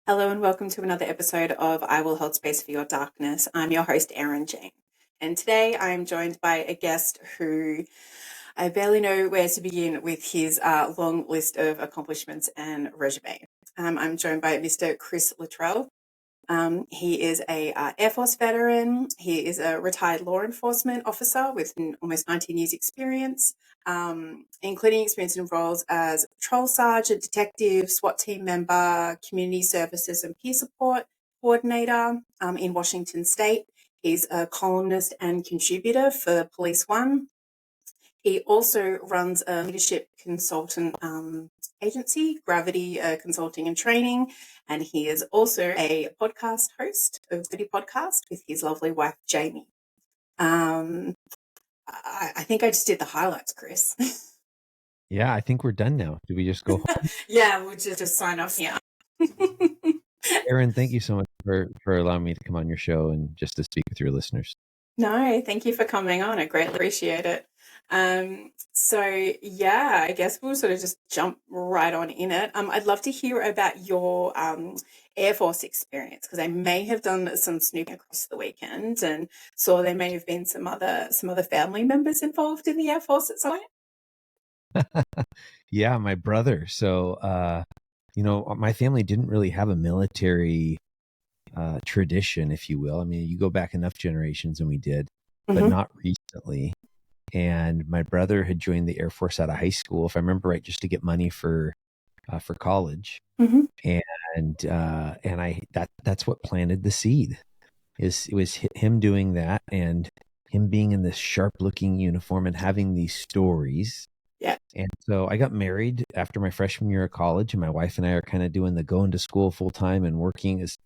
Hello and welcome to another episode of I Will Hold Space for Your Darkness. I'm your host, Erin Jane. And today I'm joined by a guest who I barely know where to begin with his long list of accomplishments and resume. I'm joined by Mr. Chris Littrell. He is a Air Force veteran. He is a retired law enforcement officer with almost 19 years experience, including experience in roles as patrol sergeant, detective, SWAT team member, community services and peer support coordinator in Washington State. He's a columnist and contributor for Police One. He also runs a leadership consultant agency, Gravity Consulting and Training, and he is also a podcast host of City Podcast with his lovely wife, Jamie. I think I just did the highlights, Chris. Yeah, I think we're done now. Do we just go home? Yeah, we'll just sign off here. Erin, thank you so much for allowing me to come on your show and just to speak with your listeners. No, thank you for coming on. I greatly appreciate it. I guess we'll sort of just jump right on in it. I'd love to hear about your Air Force experience, because I may have done some snooping across the weekend and saw there may have been some other family members involved in the Air Force at some point. Yeah, my brother. So, my family didn't really have a military tradition, if you will. I mean, you go back enough generations and we did, but not recently. And my brother had joined the Air Force out of high school, if I remember right, just to get money for college. And that's what planted the seed. It was him doing that and him being in this sharp looking uniform and having these stories. Yeah. And so I got married after my freshman year of college, and my wife and I are kind of doing the going to school full time and working as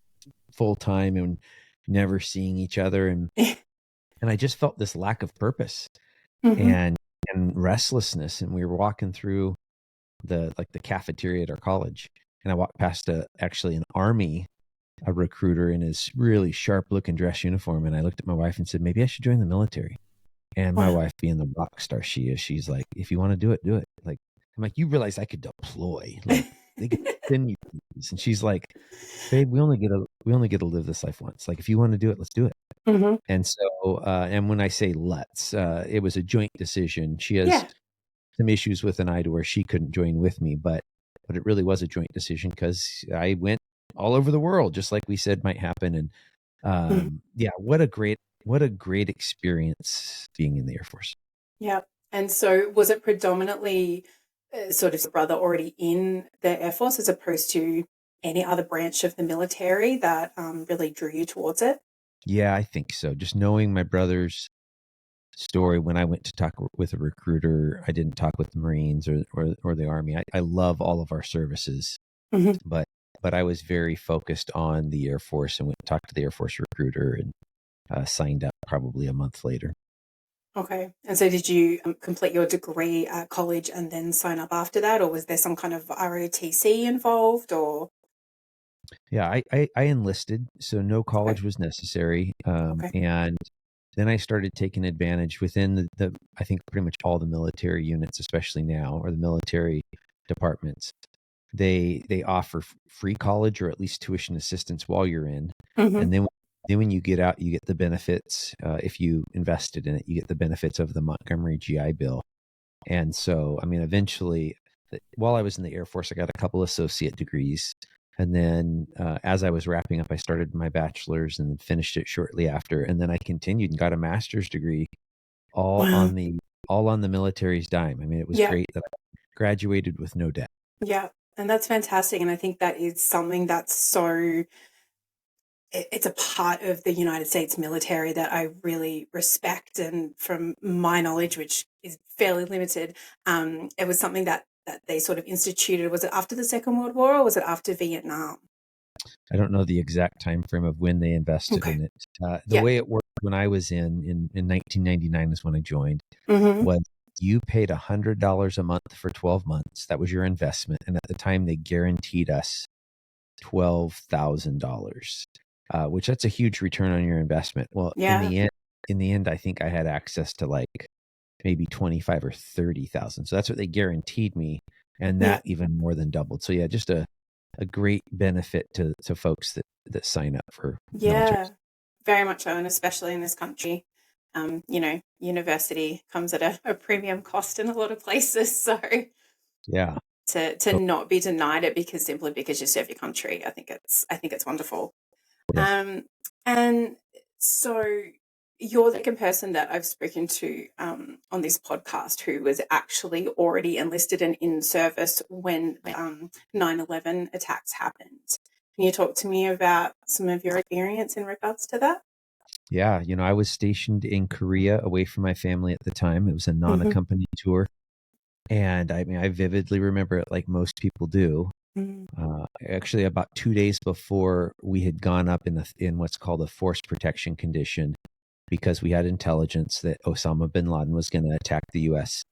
full time and never seeing each other. And I just felt this lack of purpose and restlessness. And we were walking through the cafeteria at our college, and I walked past an Army recruiter in his really sharp looking dress uniform. And I looked at my wife and said, maybe I should join the military. And my wife, being the rock star she is, she's like, if you want to do it, do it. Like, I'm like, you realize I could deploy. Like, they could send me things. And she's like, babe, we only get to live this life once. Like, if you want to do it, let's do it. And so, and when I say let's, it was a joint decision. She has some issues with an eye to where she couldn't join with me, but it really was a joint decision because I went all over the world, just like we said might happen. And what a great experience being in the Air Force. Yeah. And so was it predominantly sort of brother already in the Air Force as opposed to any other branch of the military that really drew you towards it? Yeah, I think so. Just knowing my brother's story, when I went to talk with a recruiter, I didn't talk with the Marines or the Army. I love all of our services, but I was very focused on the Air Force and went and talked to the Air Force recruiter and signed up probably a month later. Okay. And so did you complete your degree at college and then sign up after that, or was there some kind of ROTC involved, or? Yeah, I enlisted, so no college was necessary. And then I started taking advantage within the I think pretty much all the military units, especially now, or the military departments. They offer free college or at least tuition assistance while you're in. And then when you get out, you get the benefits. If you invested in it, you get the benefits of the Montgomery GI Bill. And so, I mean, eventually, while I was in the Air Force, I got a couple associate degrees. And then as I was wrapping up, I started my bachelor's and finished it shortly after. And then I continued and got a master's degree all on the military's dime. I mean, it was great that I graduated with no debt. Yeah. And that's fantastic. And I think that is something that's it's a part of the United States military that I really respect. And from my knowledge, which is fairly limited, it was something that they sort of instituted. Was it after the Second World War or was it after Vietnam? I don't know the exact time frame of when they invested in it. The way it worked when I was in 1999 is when I joined, was you paid $100 a month for 12 months. That was your investment. And at the time they guaranteed us $12,000, which that's a huge return on your investment. Well, in the end, I think I had access to like maybe 25 or 30,000. So that's what they guaranteed me. And that even more than doubled. So yeah, just a a great benefit to folks that sign up for military. Yeah, very much so, and especially in this country. University comes at a premium cost in a lot of places. So Yeah. to not be denied it simply because you serve your country, I think it's wonderful. Yes. And so you're the second person that I've spoken to on this podcast who was actually already enlisted and in service when 9/11 attacks happened. Can you talk to me about some of your experience in regards to that? Yeah. I was stationed in Korea away from my family at the time. It was a non-accompanied tour. And I mean, I vividly remember it like most people do. Actually, about 2 days before we had gone up in what's called a force protection condition, because we had intelligence that Osama bin Laden was going to attack the U.S.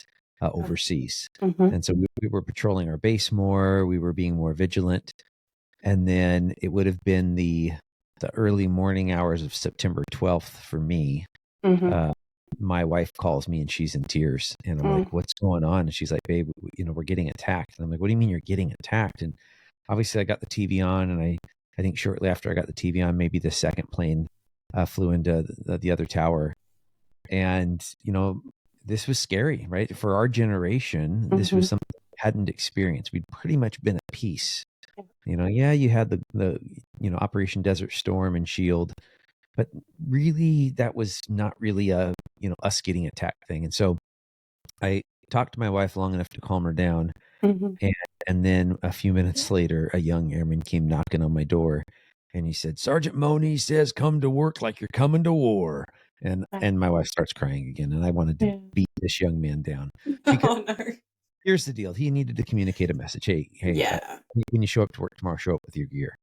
Overseas. And so we were patrolling our base more. We were being more vigilant. And then it would have been the early morning hours of September 12th for me. My wife calls me and she's in tears, and I'm like, what's going on? And she's like, babe, we're getting attacked. And I'm like, what do you mean you're getting attacked? And obviously I got the TV on, and I think shortly after I got the TV on, maybe the second plane flew into the other tower. And, this was scary, right? For our generation, this was something we hadn't experienced. We'd pretty much been at peace. Yeah, you had the Operation Desert Storm and Shield, but really that was not really a, us getting attacked thing. And so I talked to my wife long enough to calm her down. And then a few minutes later, a young airman came knocking on my door, and he said, Sergeant Money says, come to work like you're coming to war. And my wife starts crying again, and I wanted to beat this young man down. Because here's the deal. He needed to communicate a message. Hey, when you show up to work tomorrow, show up with your gear.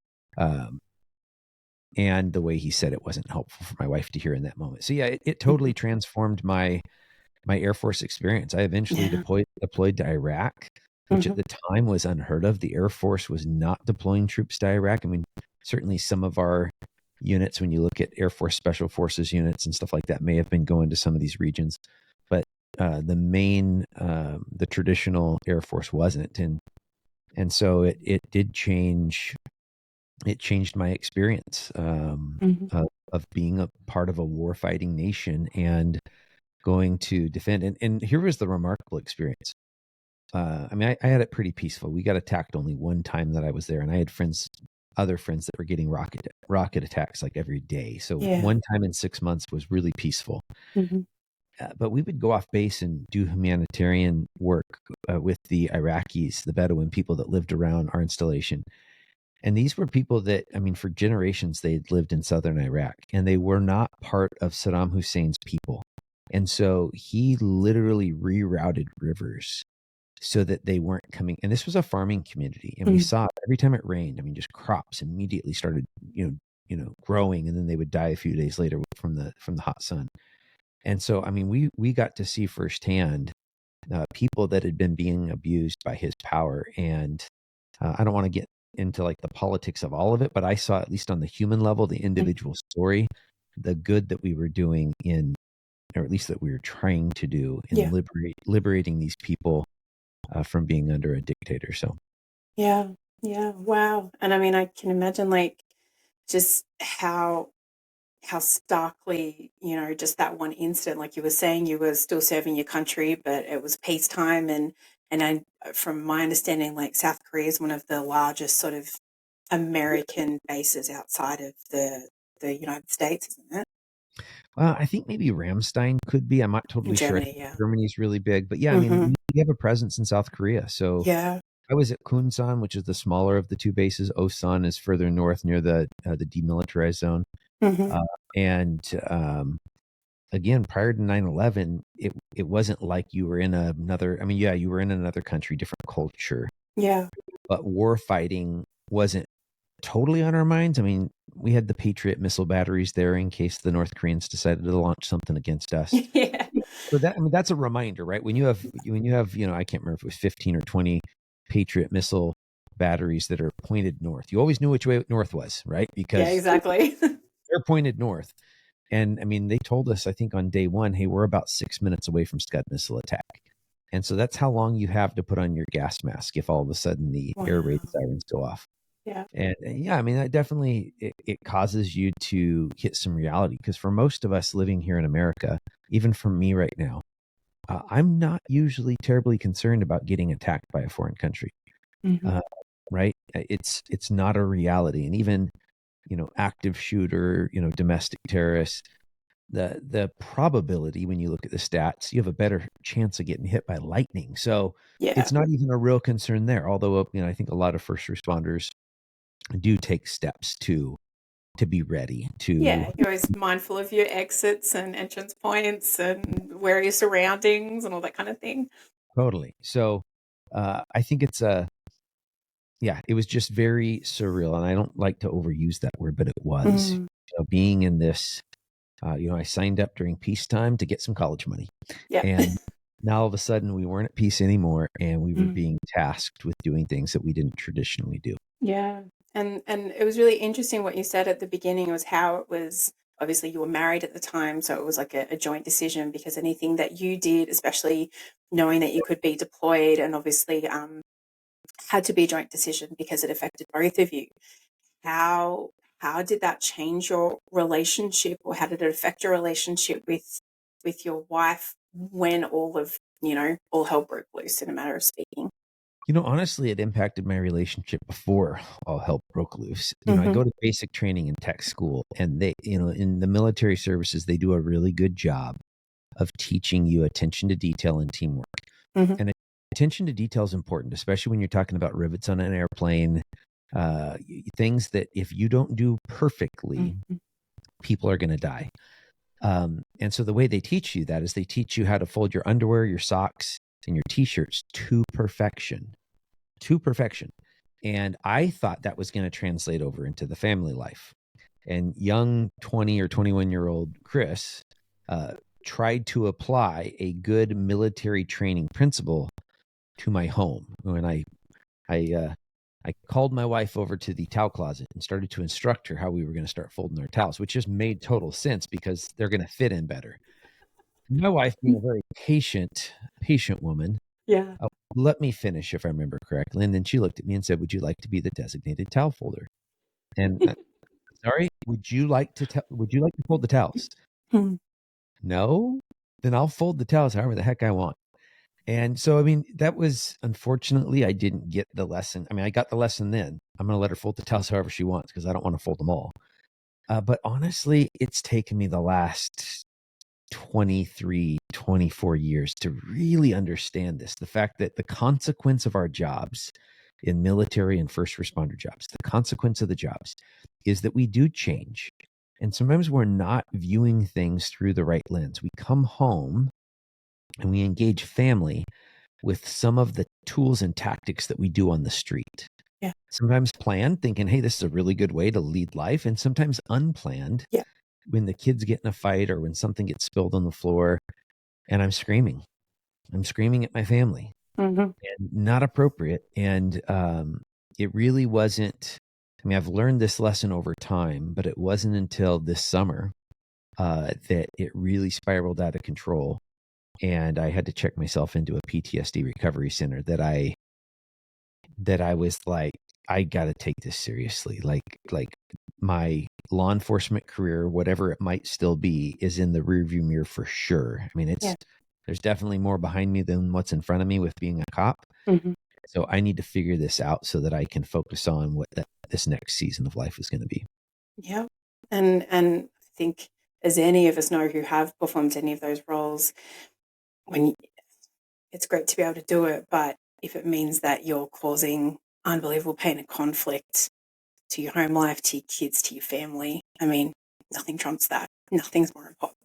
And the way he said it wasn't helpful for my wife to hear in that moment. So yeah, it totally transformed my Air Force experience. I eventually deployed to Iraq, which at the time was unheard of. The Air Force was not deploying troops to Iraq. I mean, certainly some of our units, when you look at Air Force Special Forces units and stuff like that, may have been going to some of these regions. But the traditional Air Force wasn't. And so it did change. It changed my experience of being a part of a warfighting nation and going to defend. And here was the remarkable experience. I mean, I had it pretty peaceful. We got attacked only one time that I was there, and I had other friends that were getting rocket attacks like every day. So one time in 6 months was really peaceful. But we would go off base and do humanitarian work with the Iraqis, the Bedouin people that lived around our installation. And these were people that, I mean, for generations, they had lived in southern Iraq, and they were not part of Saddam Hussein's people. And so he literally rerouted rivers so that they weren't coming. And this was a farming community. And we saw every time it rained, I mean, just crops immediately started, growing, and then they would die a few days later from the hot sun. And so, I mean, we got to see firsthand people that had been being abused by his power. And I don't want to get into like the politics of all of it, but I saw, at least on the human level, the individual story, the good that we were doing or at least that we were trying to do in liberating these people from being under a dictator. So yeah, wow. And I mean, I can imagine like just how starkly, just that one instant, like you were saying, you were still serving your country, but it was peacetime. And from my understanding, like South Korea is one of the largest sort of American bases outside of the United States, isn't it? I think maybe Ramstein could be. I'm not totally sure. Germany, yeah. Germany's really big, but yeah, I mean, we have a presence in South Korea. So yeah, I was at Kunsan, which is the smaller of the two bases. Osan is further north near the demilitarized zone. And again, prior to 9/11, it wasn't like you were in another. I mean, yeah, you were in another country, different culture. Yeah, but war fighting wasn't totally on our minds. I mean, we had the Patriot missile batteries there in case the North Koreans decided to launch something against us. yeah. So that's a reminder, right? When you have, I can't remember if it was 15 or 20 Patriot missile batteries that are pointed north. You always knew which way north was, right? Because exactly. they're pointed north. And I mean, they told us, I think on day one, hey, we're about 6 minutes away from Scud missile attack. And so that's how long you have to put on your gas mask if all of a sudden the air raid sirens go off. Yeah. And yeah, I mean, that definitely, it causes you to hit some reality, because for most of us living here in America, even for me right now, I'm not usually terribly concerned about getting attacked by a foreign country. Hmm. Uh, right? It's not a reality. And even, active shooter, domestic terrorist, the probability, when you look at the stats, you have a better chance of getting hit by lightning. So Yeah. it's not even a real concern there. Although, I think a lot of first responders do take steps to be ready to. Yeah, you're always mindful of your exits and entrance points and where are your surroundings and all that kind of thing. Totally. So I think yeah, it was just very surreal. And I don't like to overuse that word, but it was, Mm, being in this, I signed up during peacetime to get some college money. yeah. And now all of a sudden we weren't at peace anymore, and we were Mm, being tasked with doing things that we didn't traditionally do. yeah. And it was really interesting what you said at the beginning was how it was obviously you were married at the time, so it was like a joint decision because anything that you did, especially knowing that you could be deployed and obviously had to be a joint decision because it affected both of you. How how did that change your relationship, or how did it affect your relationship with your wife when all of all hell broke loose, in a matter of speaking? Honestly, it impacted my relationship before all hell broke loose. I Hmm. go to basic training in tech school, and they, in the military services, they do a really good job of teaching you attention to detail and teamwork. Hmm. And attention to detail is important, especially when you're talking about rivets on an airplane, things that if you don't do perfectly, Hmm. people are going to die. And so the way they teach you that is they teach you how to fold your underwear, your socks, and your t-shirts to perfection. And I thought that was going to translate over into the family life. And young 20 or 21-year-old Chris tried to apply a good military training principle to my home. When I called my wife over to the towel closet and started to instruct her how we were going to start folding our towels, which just made total sense because they're going to fit in better. My wife, being a very patient woman, Yeah. let me finish if I remember correctly. And then she looked at me and said, "Would you like to be the designated towel folder?" And sorry, would you like to fold the towels? Hmm. No? Then I'll fold the towels however the heck I want. And so, I mean, that was, unfortunately, I didn't get the lesson. I mean, I got the lesson then. I'm going to let her fold the towels however she wants because I don't want to fold them all. But honestly, it's taken me the last 23, 24 years to really understand this. The fact that the consequence of our jobs in military and first responder jobs, the consequence of the jobs is that we do change. And sometimes we're not viewing things through the right lens. We come home and we engage family with some of the tools and tactics that we do on the street. Yeah. Sometimes planned, thinking, hey, this is a really good way to lead life, and sometimes unplanned, Yeah. when the kids get in a fight or when something gets spilled on the floor and I'm screaming. I'm screaming at my family, Hmm. and not appropriate. And it really wasn't. I mean, I've learned this lesson over time, but it wasn't until this summer that it really spiraled out of control. And I had to check myself into a PTSD recovery center that I was like, I got to take this seriously. Like my law enforcement career, whatever it might still be, is in the rearview mirror for sure. I mean, Yeah. there's definitely more behind me than what's in front of me with being a cop. Hmm. So I need to figure this out so that I can focus on what this next season of life is going to be. Yeah. And I think, as any of us know who have performed any of those roles, when it's great to be able to do it, but if it means that you're causing unbelievable pain and conflict to your home life, to your kids, to your family, I mean, nothing trumps that. Nothing's more important.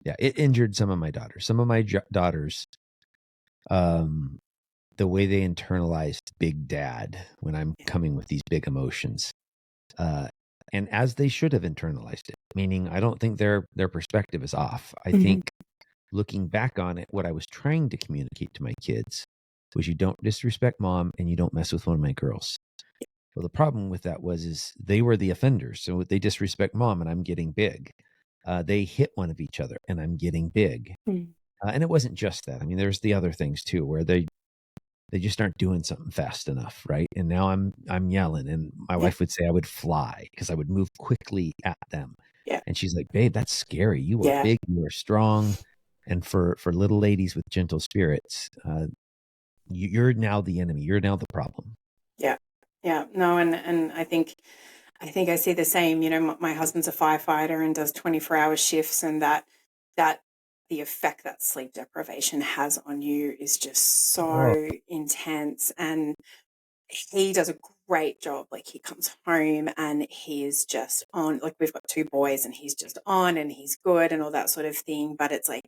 Yeah, it injured some of my daughters. Some of my daughters, um, the way they internalized Big Dad when I'm coming with these big emotions, uh, and as they should have internalized it. Meaning, I don't think their perspective is off. I Mhm. think, looking back on it, what I was trying to communicate to my kids was, you don't disrespect mom and you don't mess with one of my girls. Well, the problem with that is they were the offenders. So they disrespect mom and I'm getting big. They hit one of each other and I'm getting big. Mm. And it wasn't just that. I mean, there's the other things too, where they just aren't doing something fast enough, right? And now I'm yelling, and my Yeah. wife would say I would fly because I would move quickly at them. Yeah. And she's like, "Babe, that's scary. You are Yeah. big, you are strong." And for little ladies with gentle spirits, you're now the enemy. You're now the problem. Yeah. Yeah. No, and I think I see the same. My husband's a firefighter and does 24-hour shifts, and that the effect that sleep deprivation has on you is just Oh, so intense. And he does a great job. Like, he comes home and he is just on. Like, we've got two boys, and he's just on, and he's good and all that sort of thing. But it's like,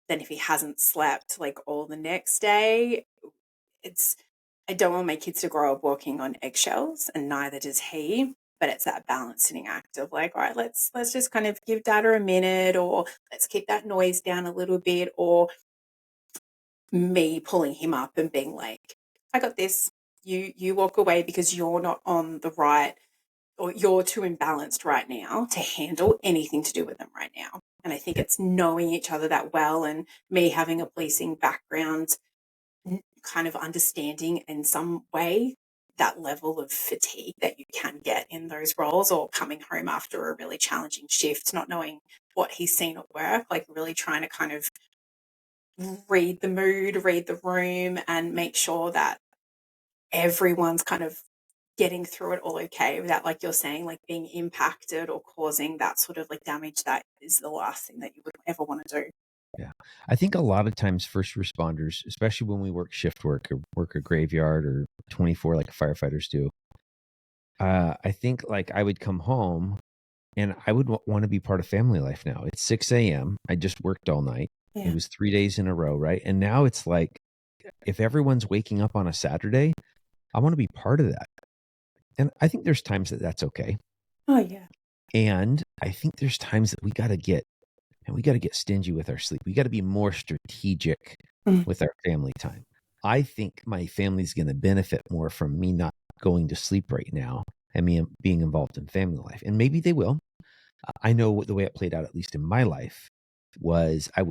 then if he hasn't slept like all the next day, it's I don't want my kids to grow up walking on eggshells, and neither does he. But it's that balancing act of like, all right, let's just kind of give data a minute, or let's keep that noise down a little bit, or me pulling him up and being like, I got this. You walk away because you're not on the right, or you're too imbalanced right now to handle anything to do with them right now. And I think yeah. it's knowing each other that well, and me having a policing background, kind of understanding in some way that level of fatigue that you can get in those roles, or coming home after a really challenging shift, not knowing what he's seen at work, like really trying to kind of read the mood, read the room, and make sure that everyone's kind of getting through it all okay without, like you're saying, like being impacted or causing that sort of like damage that is the last thing that you would ever want to do. Yeah. I think a lot of times first responders, especially when we work shift work or work a graveyard or 24 like firefighters do, I think like I would come home and I would want to be part of family life now. It's 6 a.m. I just worked all night. It Yeah. was 3 days in a row, right? And now it's like if everyone's waking up on a Saturday, I want to be part of that. And I think there's times that that's okay. Oh, yeah. And I think there's times that we got to get stingy with our sleep. We got to be more strategic Mm. with our family time. I think my family's going to benefit more from me not going to sleep right now and me being involved in family life. And maybe they will. I know the way it played out, at least in my life, was I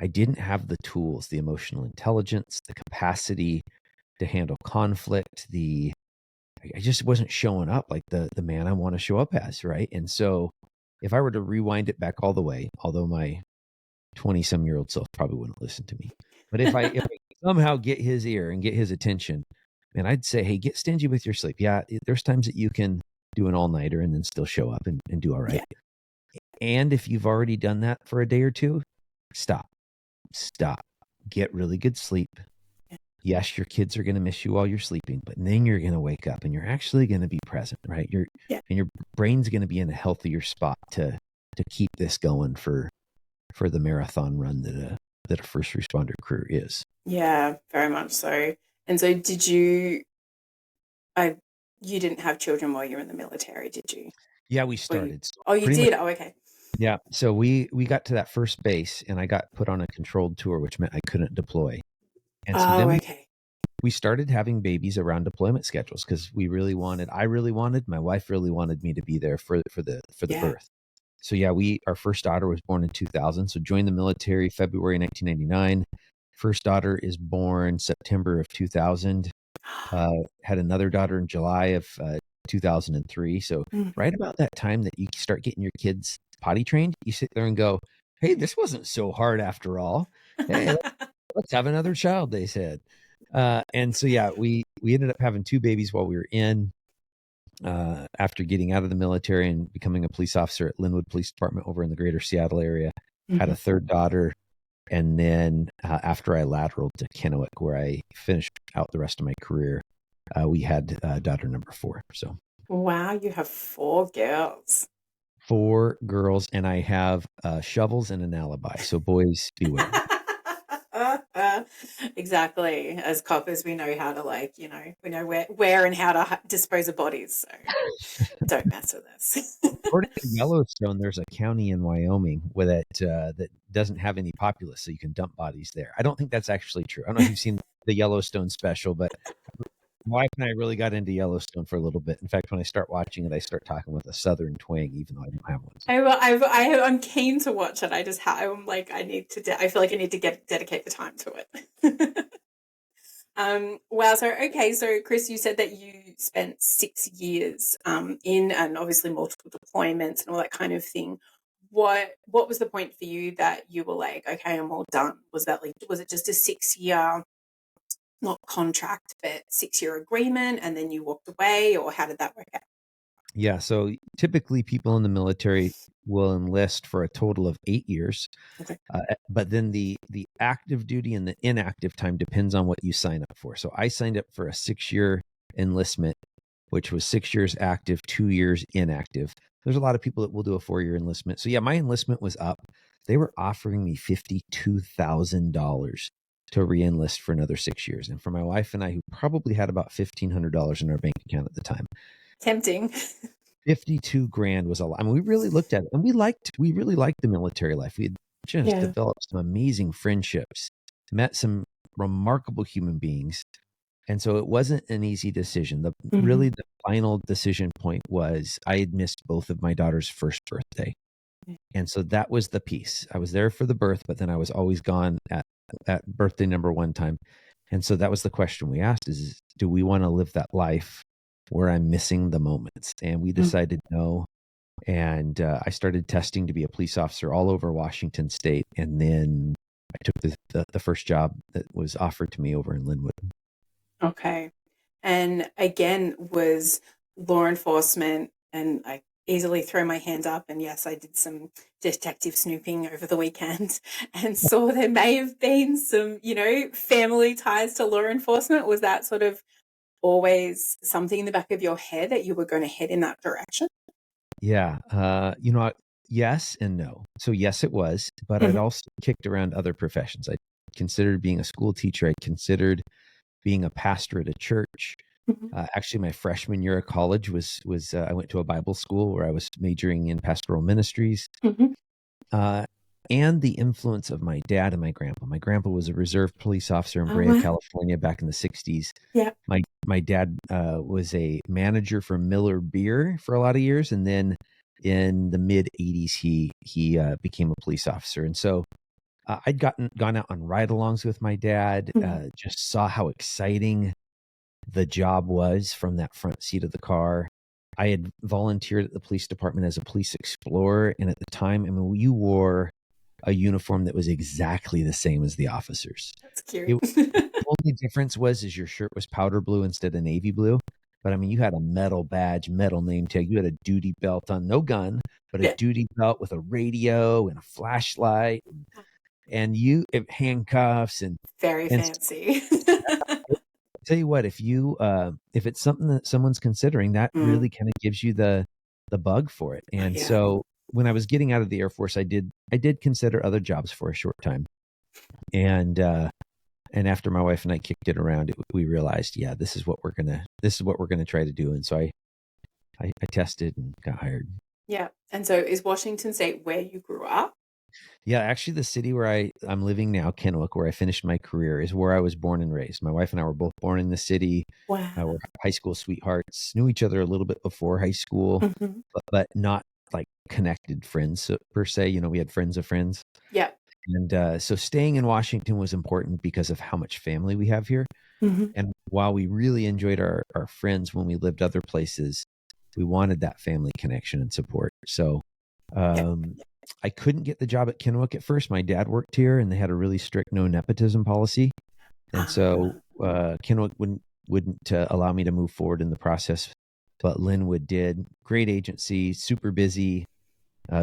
didn't have the tools, the emotional intelligence, the capacity to handle conflict, I just wasn't showing up like the man I want to show up as, right? And so if I were to rewind it back all the way, although my 20-some-year-old self probably wouldn't listen to me, but if I somehow get his ear and get his attention, man, I'd say, hey, get stingy with your sleep. Yeah, there's times that you can do an all-nighter and then still show up and do all right. Yeah. And if you've already done that for a day or two, stop. Get really good sleep. Yes, your kids are going to miss you while you're sleeping, but then you're going to wake up and you're actually going to be present, right? Yeah. And your brain's going to be in a healthier spot to keep this going for the marathon run that a first responder career is. Yeah, very much so. And so I you didn't have children while you were in the military, did you? Yeah, we Or you started. So Oh, you pretty much, did? Oh, okay. yeah. So we got to that first base and I got put on a controlled tour, which meant I couldn't deploy. And so Oh, then okay. we started having babies around deployment schedules because I really wanted, my wife really wanted me to be there for the Yeah. birth. So yeah, our first daughter was born in 2000. So joined the military February 1999. First daughter is born September of 2000. Had another daughter in July of 2003. So Mhm. right about that time that you start getting your kids potty trained, you sit there and go, "Hey, this wasn't so hard after all. Hey, let's have another child," they said. And so yeah, we ended up having two babies while we were in. After getting out of the military and becoming a police officer at Linwood Police Department over in the greater Seattle area, had a Mhm. third daughter. And then after I lateraled to Kennewick, where I finished out the rest of my career, we had daughter number 4. So Wow, you have 4 girls. 4 girls, and I have shovels and an alibi. So boys, beware. Exactly. As coppers, we know how to, like, we know where and how to dispose of bodies. So don't mess with us. According to Yellowstone, there's a county in Wyoming that doesn't have any populace, so you can dump bodies there. I don't think that's actually true. I don't know if you've seen the Yellowstone special, but my wife and I really got into Yellowstone for a little bit. In fact, when I start watching it, I start talking with a Southern twang, even though I don't have one. So. I'm keen to watch it. I'm like, I feel like I need to dedicate the time to it. Wow. So, okay. So, Chris, you said that you spent 6 years in, and obviously multiple deployments and all that kind of thing. What was the point for you that you were like, okay, I'm all done? Was that like, was it just a 6 year, not contract, but 6 year agreement, and then you walked away, or how did that work out? Yeah. So typically people in the military will enlist for a total of 8 years. Okay. But then the active duty and the inactive time depends on what you sign up for. So I signed up for a 6 year enlistment, which was 6 years active, 2 years inactive. There's a lot of people that will do a 4 year enlistment. So yeah, my enlistment was up. They were offering me $52,000 to re-enlist for another 6 years. And for my wife and I, who probably had about $1,500 in our bank account at the time, Tempting. 52 grand was a lot. I mean, we really looked at it, and we really liked the military life. We had just Yeah. developed some amazing friendships, met some remarkable human beings. And so it wasn't an easy decision. Really the final decision point was I had missed both of my daughter's first birthday. And so that was the piece. I was there for the birth, but then I was always gone at birthday number one time. And so that was the question we asked is, do we want to live that life where I'm missing the moments? And we decided no. And I started testing to be a police officer all over Washington State. And then I took the first job that was offered to me over in Linwood. Okay. And again, was law enforcement, and I easily throw my hand up. And yes, I did some detective snooping over the weekend and saw there may have been some, family ties to law enforcement. Was that sort of always something in the back of your head that you were going to head in that direction? Yeah. Yes and no. So yes, it was, but I'd also kicked around other professions. I considered being a school teacher. I considered being a pastor at a church. Actually, my freshman year of college was I went to a Bible school where I was majoring in pastoral ministries, and the influence of my dad and my grandpa. My grandpa was a reserve police officer in Brea, Wow. California, back in the '60s. Yeah. My dad was a manager for Miller Beer for a lot of years, and then in the mid '80s, he became a police officer, and so. I'd gone out on ride-alongs with my dad, just saw how exciting the job was from that front seat of the car. I had volunteered at the police department as a police explorer. And at the time, I mean, you wore a uniform that was exactly the same as the officers. That's cute. The only difference was your shirt was powder blue instead of navy blue. But I mean, you had a metal badge, metal name tag. You had a duty belt on, no gun, but a duty belt with a radio and a flashlight. And you handcuffs and very fancy. Tell you what, if it's something that someone's considering, that really kind of gives you the bug for it. And so when I was getting out of the Air Force, I did consider other jobs for a short time. And after my wife and I kicked it around, we realized, this is what we're gonna try to do. And so I tested and got hired. Yeah. And so is Washington State where you grew up? Yeah, actually the city where I'm living now, Kennewick, where I finished my career, is where I was born and raised. My wife and I were both born in the city. Wow. We're high school sweethearts, knew each other a little bit before high school, but not like connected friends per se. We had friends of friends. Yeah. And so staying in Washington was important because of how much family we have here. And while we really enjoyed our friends when we lived other places, we wanted that family connection and support. So I couldn't get the job at Kennewick at first. My dad worked here, and they had a really strict no nepotism policy, and so Kennewick wouldn't allow me to move forward in the process. But Linwood did. Great agency, super busy.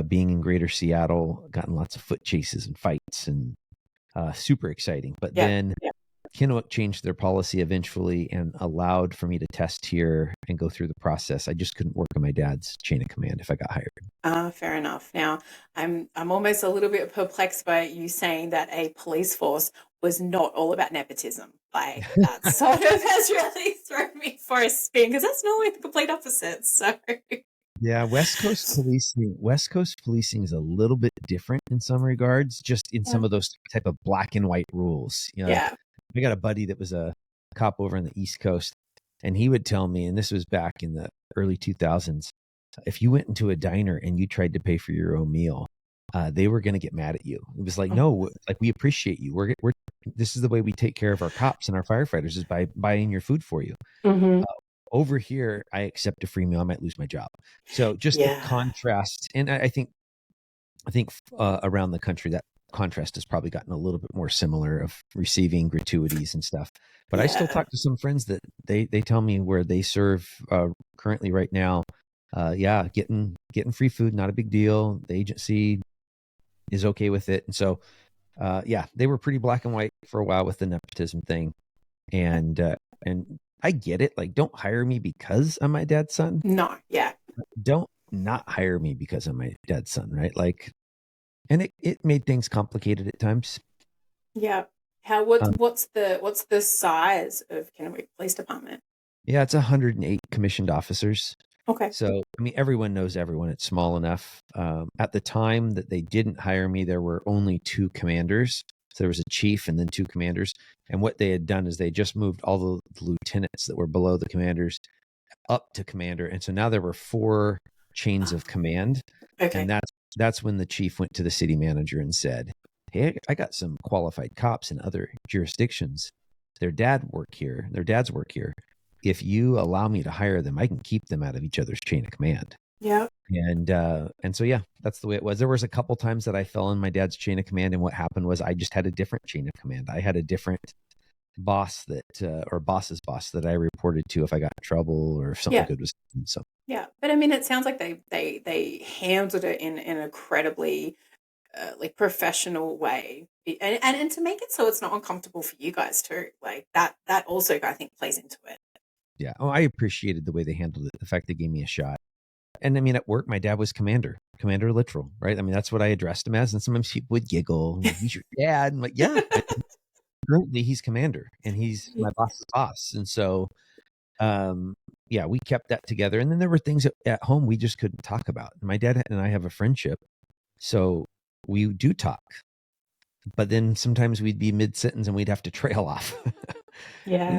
Being in Greater Seattle, gotten lots of foot chases and fights, and super exciting. But then Kennewick changed their policy eventually and allowed for me to test here and go through the process. I just couldn't work on my dad's chain of command if I got hired. Fair enough. Now, I'm almost a little bit perplexed by you saying that a police force was not all about nepotism. Like, that sort of has really thrown me for a spin, because that's normally the complete opposite. So yeah, West Coast policing is a little bit different in some regards, just in some of those type of black and white rules. I got a buddy that was a cop over on the East Coast, and he would tell me, and this was back in the early 2000s, if you went into a diner and you tried to pay for your own meal, they were going to get mad at you. It was like, Mhm. no, like, we appreciate you. We're this is the way we take care of our cops and our firefighters, is by buying your food for you. Mhm. Over here, I accept a free meal, I might lose my job. So just the Yeah. contrast, and I think around the country, that contrast has probably gotten a little bit more similar, of receiving gratuities and stuff. But I still Yeah. talk to some friends that they tell me where they serve currently right now. Yeah, getting free food, not a big deal. The agency is okay with it, and so yeah, they were pretty black and white for a while with the nepotism thing, and I get it. Like, don't hire me because I'm my dad's son. No. Yeah. Don't not hire me because I'm my dad's son, right? Like, and it made things complicated at times. Yeah. How Um, what's the size of Kennewick Police Department? yeah, it's 108 commissioned officers. Okay. So, I mean, everyone knows everyone. It's small enough. At the time that they didn't hire me, there were only two commanders. So there was a chief and then two commanders. And what they had done is they just moved all the lieutenants that were below the commanders up to commander. And so now there were four chains of command. Okay. And that's when the chief went to the city manager and said, "Hey, I got some qualified cops in other jurisdictions. Their dads work here. If you allow me to hire them, I can keep them out of each other's chain of command." Yeah. And so yeah, that's the way it was. There was a couple times that I fell in my dad's chain of command, and what happened was I just had a different chain of command. I had a different boss that or boss's boss that I reported to if I got in trouble or if something Yeah. good was happening. So Yeah. But I mean, it sounds like they handled it in an incredibly like professional way, and to make it so it's not uncomfortable for you guys too. Like that also I think plays into it. yeah, I appreciated the way they handled it. The fact they gave me a shot. And I mean, at work, my dad was Commander Littrell, right? I mean, that's what I addressed him as. And sometimes people would giggle, "He's your dad." I'm like, yeah, currently he's Commander and he's my boss's boss. And so, yeah, we kept that together. And then there were things at home we just couldn't talk about. My dad and I have a friendship. So we do talk, but then sometimes we'd be mid sentence and we'd have to trail off. Yeah.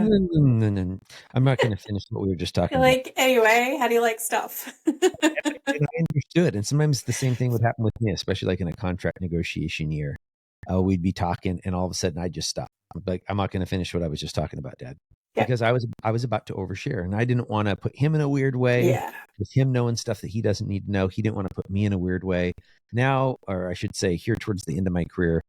I'm not going to finish what we were just talking You're about. like, anyway, how do you like stuff? And I understood. And sometimes the same thing would happen with me, especially like in a contract negotiation year. We'd be talking, and all of a sudden I'd just stop. I'm like, I'm not going to finish what I was just talking about, Dad, Yeah. because I was about to overshare, and I didn't want to put him in a weird way. Yeah. With him knowing stuff that he doesn't need to know, he didn't want to put me in a weird way. Now, or I should say, here towards the end of my career,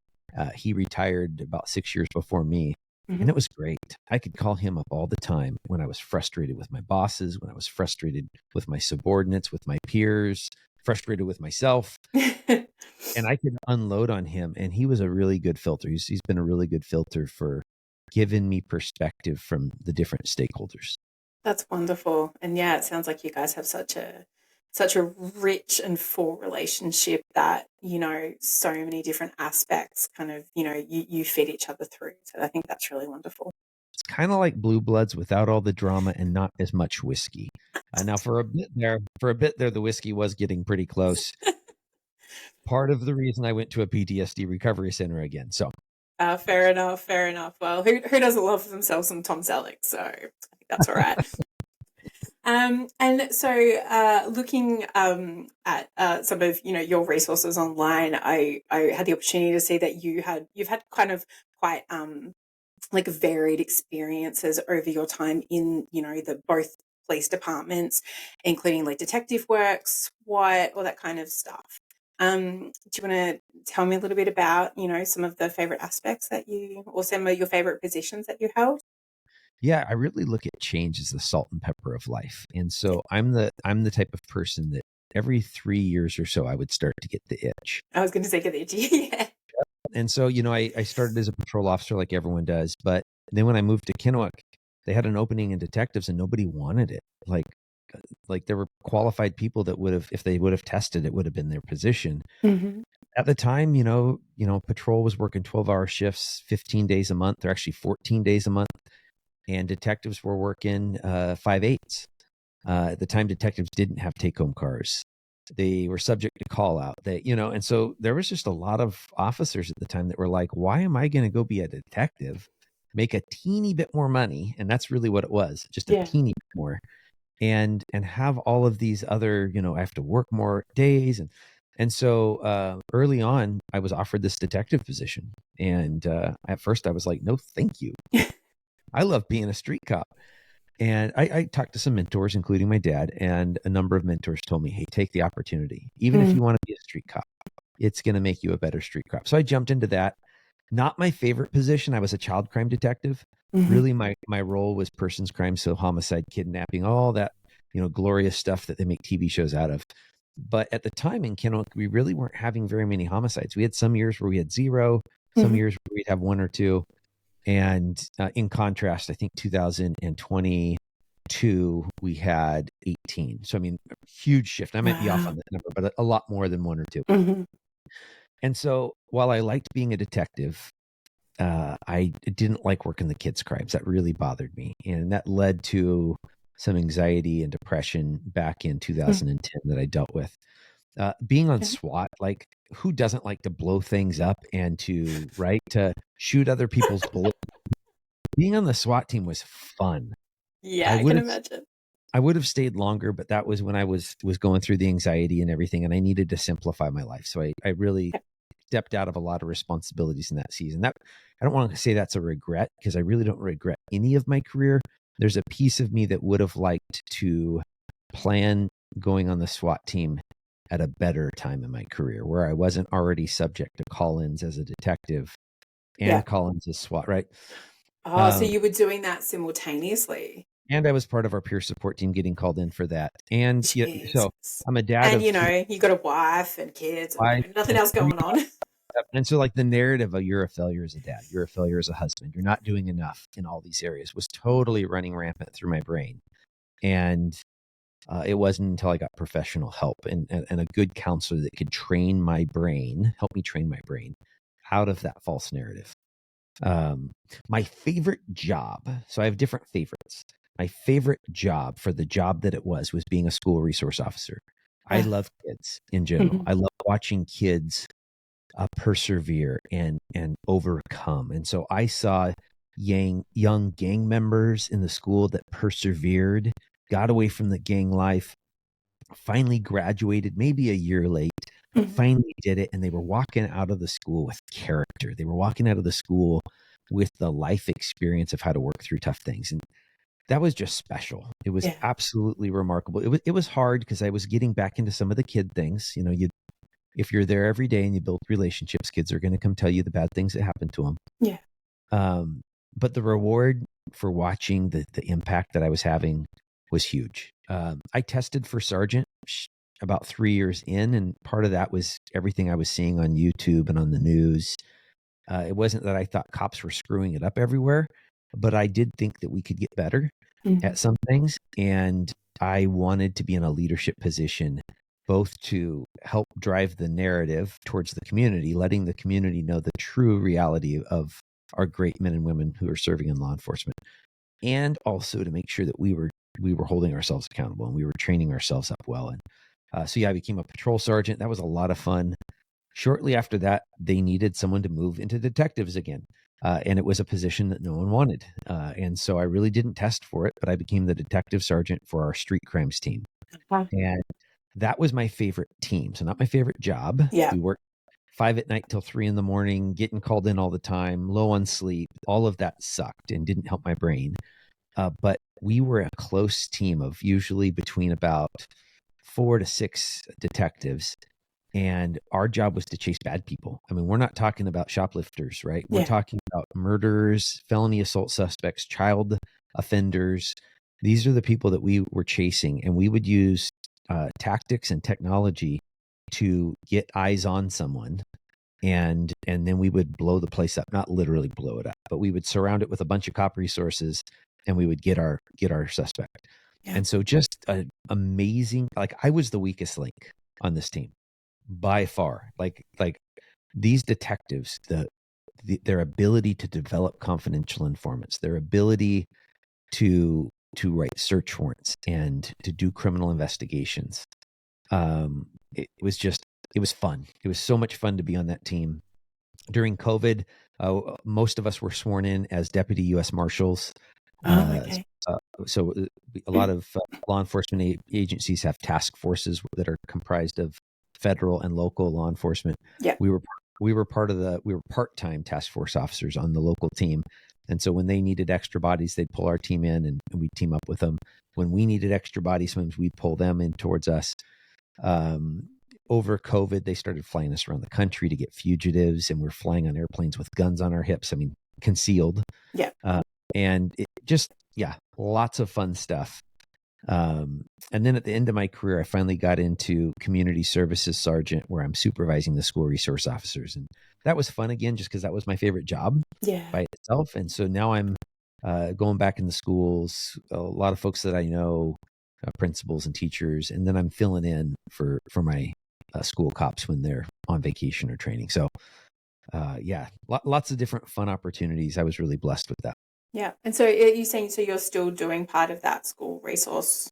he retired about 6 years before me. Mhm. And it was great. I could call him up all the time when I was frustrated with my bosses, when I was frustrated with my subordinates, with my peers, frustrated with myself. And I could unload on him. And he was a really good filter. He's been a really good filter for giving me perspective from the different stakeholders. That's wonderful. And yeah, it sounds like you guys have such a rich and full relationship that, so many different aspects kind of, you feed each other through. So I think that's really wonderful. It's kind of like Blue Bloods without all the drama and not as much whiskey. Now, for a bit there, the whiskey was getting pretty close. Part of the reason I went to a PTSD recovery center again. So Fair enough. Fair enough. Well, who doesn't love themselves some Tom Selleck? So I think that's all right. And so, looking at some of your resources online, I had the opportunity to see that you've had kind of quite like varied experiences over your time in the both police departments, including like detective work, SWAT, all that kind of stuff. Do you want to tell me a little bit about some of the favorite aspects that you, or some of your favorite positions that you held? yeah, I really look at change as the salt and pepper of life. And so I'm the type of person that every 3 years or so I would start to get the itch. I was going to say get the idea. Yeah. And so, I started as a patrol officer like everyone does, but then when I moved to Kennewick, they had an opening in detectives and nobody wanted it. Like there were qualified people that would have, if they would have tested, it would have been their position. Mm-hmm. At the time, patrol was working 12-hour shifts, 15 days a month. They're actually 14 days a month. And detectives were working 5/8. At the time, detectives didn't have take-home cars. They were subject to call out. And so there was just a lot of officers at the time that were like, why am I going to go be a detective, make a teeny bit more money? And that's really what it was, just a Yeah. teeny bit more. And have all of these other, I have to work more days. And And so early on, I was offered this detective position. And at first I was like, no, thank you. I love being a street cop. And I talked to some mentors, including my dad, and a number of mentors told me, hey, take the opportunity. Even if you want to be a street cop, it's going to make you a better street cop. So I jumped into that. Not my favorite position. I was a child crime detective. Really, my role was persons crime, so homicide, kidnapping, all that, glorious stuff that they make TV shows out of. But at the time in Kennewick, we really weren't having very many homicides. We had some years where we had zero, some years where we'd have one or two. And in contrast, I think 2022, we had 18. So, I mean, a huge shift. I might be off on that number, but a lot more than one or two. And so while I liked being a detective, I didn't like working the kids' crimes. That really bothered me. And that led to some anxiety and depression back in 2010 that I dealt with. Being on SWAT, like, who doesn't like to blow things up and to shoot other people's bullets? Being on the SWAT team was fun. Yeah, I can imagine. I would have stayed longer, but that was when I was going through the anxiety and everything, and I needed to simplify my life. So I really stepped out of a lot of responsibilities in that season. That I don't want to say that's a regret, because I really don't regret any of my career. There's a piece of me that would have liked to plan going on the SWAT team at a better time in my career, where I wasn't already subject to call-ins as a detective and call-ins as SWAT, right? Oh, so you were doing that simultaneously. And I was part of our peer support team getting called in for that. And so I'm a dad and you got a wife and kids and nothing else going on. And so, like, the narrative of you're a failure as a dad, you're a failure as a husband, you're not doing enough in all these areas was totally running rampant through my brain. And it wasn't until I got professional help and a good counselor that could help me train my brain out of that false narrative. My favorite job, so I have different favorites. My favorite job, for the job that it was being a school resource officer. I love kids in general. I love watching kids persevere and overcome. And so I saw young gang members in the school that persevered, got away from the gang life, finally graduated, maybe a year late, but finally did it. And they were walking out of the school with character. They were walking out of the school with the life experience of how to work through tough things. And that was just special. It was absolutely remarkable. It was hard because I was getting back into some of the kid things. If you're there every day and you build relationships, kids are going to come tell you the bad things that happen to them. Yeah. But the reward for watching the impact that I was having was huge. I tested for sergeant about 3 years in, and part of that was everything I was seeing on YouTube and on the news. It wasn't that I thought cops were screwing it up everywhere, but I did think that we could get better at some things. And I wanted to be in a leadership position, both to help drive the narrative towards the community, letting the community know the true reality of our great men and women who are serving in law enforcement, and also to make sure that we were holding ourselves accountable and we were training ourselves up well. And I became a patrol sergeant. That was a lot of fun. Shortly after that, they needed someone to move into detectives again. And it was a position that no one wanted. And so I really didn't test for it, but I became the detective sergeant for our street crimes team. And that was my favorite team. So not my favorite job. Yeah. We worked 5 at night till 3 a.m, getting called in all the time, low on sleep. All of that sucked and didn't help my brain. But we were a close team of usually between about 4 to 6 detectives. And our job was to chase bad people. I mean, we're not talking about shoplifters, right? We're talking about murderers, felony assault suspects, child offenders. These are the people that we were chasing. And we would use tactics and technology to get eyes on someone. And then we would blow the place up, not literally blow it up, but we would surround it with a bunch of cop resources and we would get our suspect. Yeah. And so just amazing. Like, I was the weakest link on this team by far. Like these detectives, their ability to develop confidential informants, their ability to write search warrants and to do criminal investigations. It was fun. It was so much fun to be on that team. During COVID, most of us were sworn in as deputy U.S. Marshals. So a lot of law enforcement agencies have task forces that are comprised of federal and local law enforcement. Yeah. We were part-time task force officers on the local team. And so when they needed extra bodies, they'd pull our team in and we'd team up with them. When we needed extra bodies, sometimes we'd pull them in towards us. Over COVID, they started flying us around the country to get fugitives, and we're flying on airplanes with guns on our hips. I mean, concealed. Yeah. And it just, lots of fun stuff. And then at the end of my career, I finally got into community services sergeant, where I'm supervising the school resource officers. And that was fun again, just because that was my favorite job by itself. And so now I'm going back in the schools, a lot of folks that I know, principals and teachers, and then I'm filling in for my school cops when they're on vacation or training. So lots of different fun opportunities. I was really blessed with that. Yeah. And so are you saying, so you're still doing part of that school resource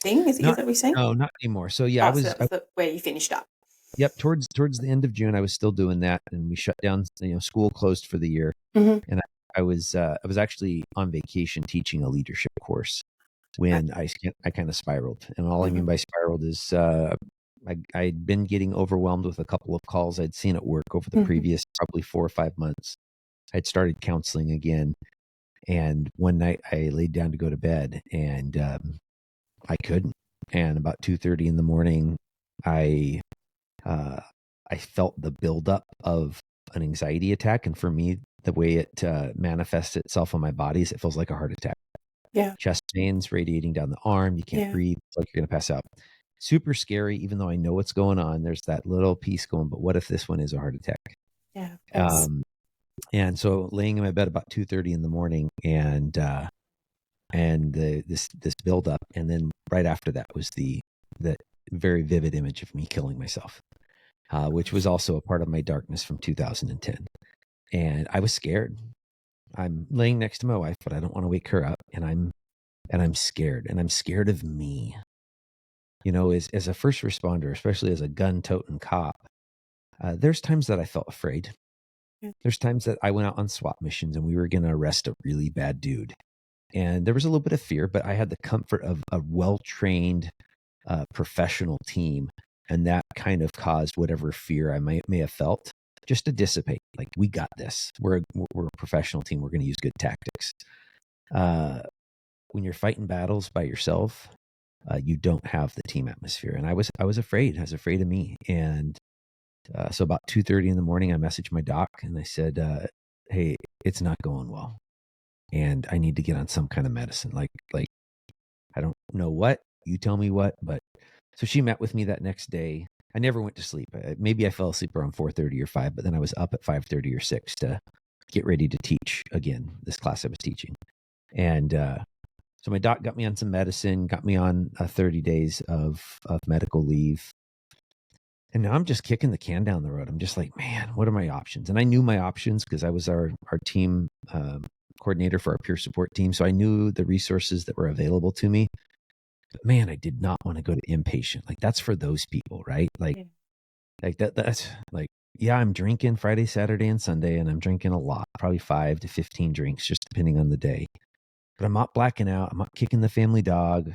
thing? Is that what you're saying? No, not anymore. So yeah, so that's where you finished up. Yep. Towards the end of June, I was still doing that, and we shut down, school closed for the year. Mm-hmm. And I was actually on vacation teaching a leadership course when I kind of spiraled. And all I mean by spiraled is, I'd been getting overwhelmed with a couple of calls I'd seen at work over the previous probably 4 or 5 months. I'd started counseling again. And one night I laid down to go to bed, and I couldn't. And about 2:30 in the morning, I felt the buildup of an anxiety attack. And for me, the way it manifests itself on my body is it feels like a heart attack. Yeah. Chest pains radiating down the arm. You can't breathe. It's like you're going to pass out. Super scary, even though I know what's going on. There's that little piece going, but what if this one is a heart attack? Yeah. And so laying in my bed about 2:30 in the morning, and this buildup, and then right after that was that very vivid image of me killing myself, which was also a part of my darkness from 2010. And I was scared. I'm laying next to my wife, but I don't want to wake her up, and I'm scared, and I'm scared of me. As a first responder, especially as a gun-toting cop, there's times that I felt afraid. There's times that I went out on SWAT missions and we were going to arrest a really bad dude. And there was a little bit of fear, but I had the comfort of a well-trained professional team. And that kind of caused whatever fear I may have felt just to dissipate. Like, we got this. We're a professional team. We're going to use good tactics. When you're fighting battles by yourself, you don't have the team atmosphere. And I was afraid. I was afraid of me. And so about 2:30 in the morning, I messaged my doc and I said, hey, it's not going well, and I need to get on some kind of medicine. Like I don't know what, you tell me what. But so she met with me that next day. I never went to sleep. Maybe I fell asleep around 4:30 or 5, but then I was up at 5:30 or 6 to get ready to teach again, this class I was teaching. And so my doc got me on some medicine, got me on 30 days of medical leave. And now I'm just kicking the can down the road. I'm just like, man, what are my options? And I knew my options because I was our team coordinator for our peer support team. So I knew the resources that were available to me. But man, I did not want to go to inpatient. Like, that's for those people, right? Like that's like, yeah, I'm drinking Friday, Saturday, and Sunday, and I'm drinking a lot, probably 5 to 15 drinks, just depending on the day. But I'm not blacking out. I'm not kicking the family dog,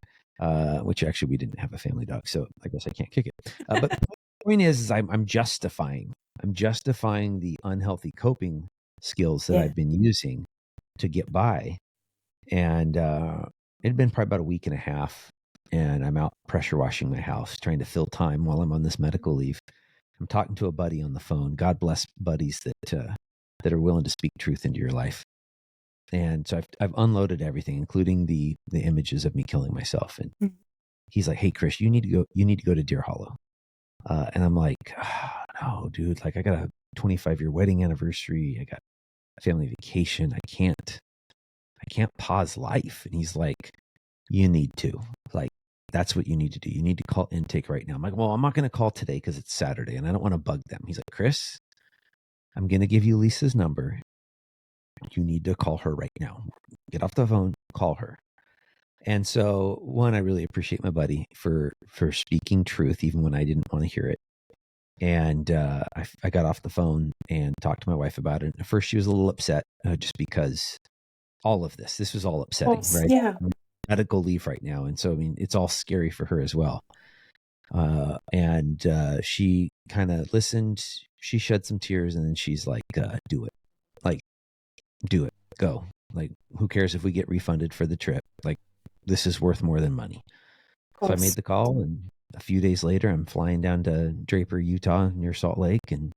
which actually we didn't have a family dog, so I guess I can't kick it. But the point is I'm justifying the unhealthy coping skills that I've been using to get by. And it had been probably about a week and a half, and I'm out pressure washing my house, trying to fill time while I'm on this medical leave. I'm talking to a buddy on the phone. God bless buddies that are willing to speak truth into your life. And so I've unloaded everything, including the images of me killing myself. And he's like, "Hey, Chris, you need to go to Deer Hollow." And I'm like, "No, dude, like, I got a 25-year wedding anniversary. I got a family vacation. I can't pause life." And he's like, "You need to, like, that's what you need to do. You need to call intake right now." I'm like, "Well, I'm not going to call today because it's Saturday and I don't want to bug them." He's like, "Chris, I'm going to give you Lisa's number. You need to call her right now. Get off the phone, call her." And so, one, I really appreciate my buddy for speaking truth, even when I didn't want to hear it. And I got off the phone and talked to my wife about it. At first, she was a little upset just because all of this was all upsetting, right? Yeah. I'm on medical leave right now. And so, I mean, it's all scary for her as well. And she kind of listened. She shed some tears, and then she's like, do it. Like, do it. Go. Like, who cares if we get refunded for the trip? Like, this is worth more than money. Of So I course. made the call, and a few days later, I'm flying down to Draper, Utah, near Salt Lake, and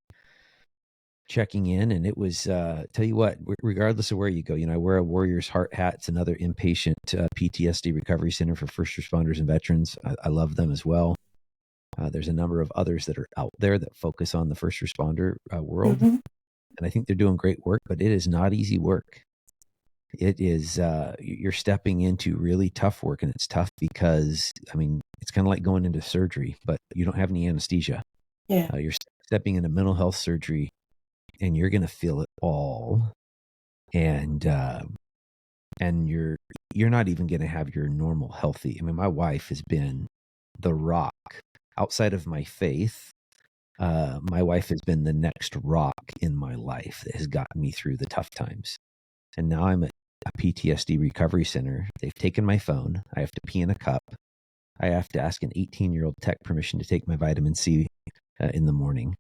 checking in. And it was, tell you what, regardless of where you go, I wear a Warrior's Heart hat. It's another inpatient PTSD recovery center for first responders and veterans. I love them as well. There's a number of others that are out there that focus on the first responder world. Mm-hmm. And I think they're doing great work, but it is not easy work. It is, you're stepping into really tough work, and it's tough because, it's kind of like going into surgery, but you don't have any anesthesia. Yeah. You're stepping into mental health surgery, and you're going to feel it all. And you're not even going to have your normal healthy. My wife has been the rock outside of my faith. My wife has been the next rock in my life that has gotten me through the tough times. And now I'm at a PTSD recovery center. They've taken my phone. I have to pee in a cup. I have to ask an 18-year-old tech permission to take my vitamin C in the morning.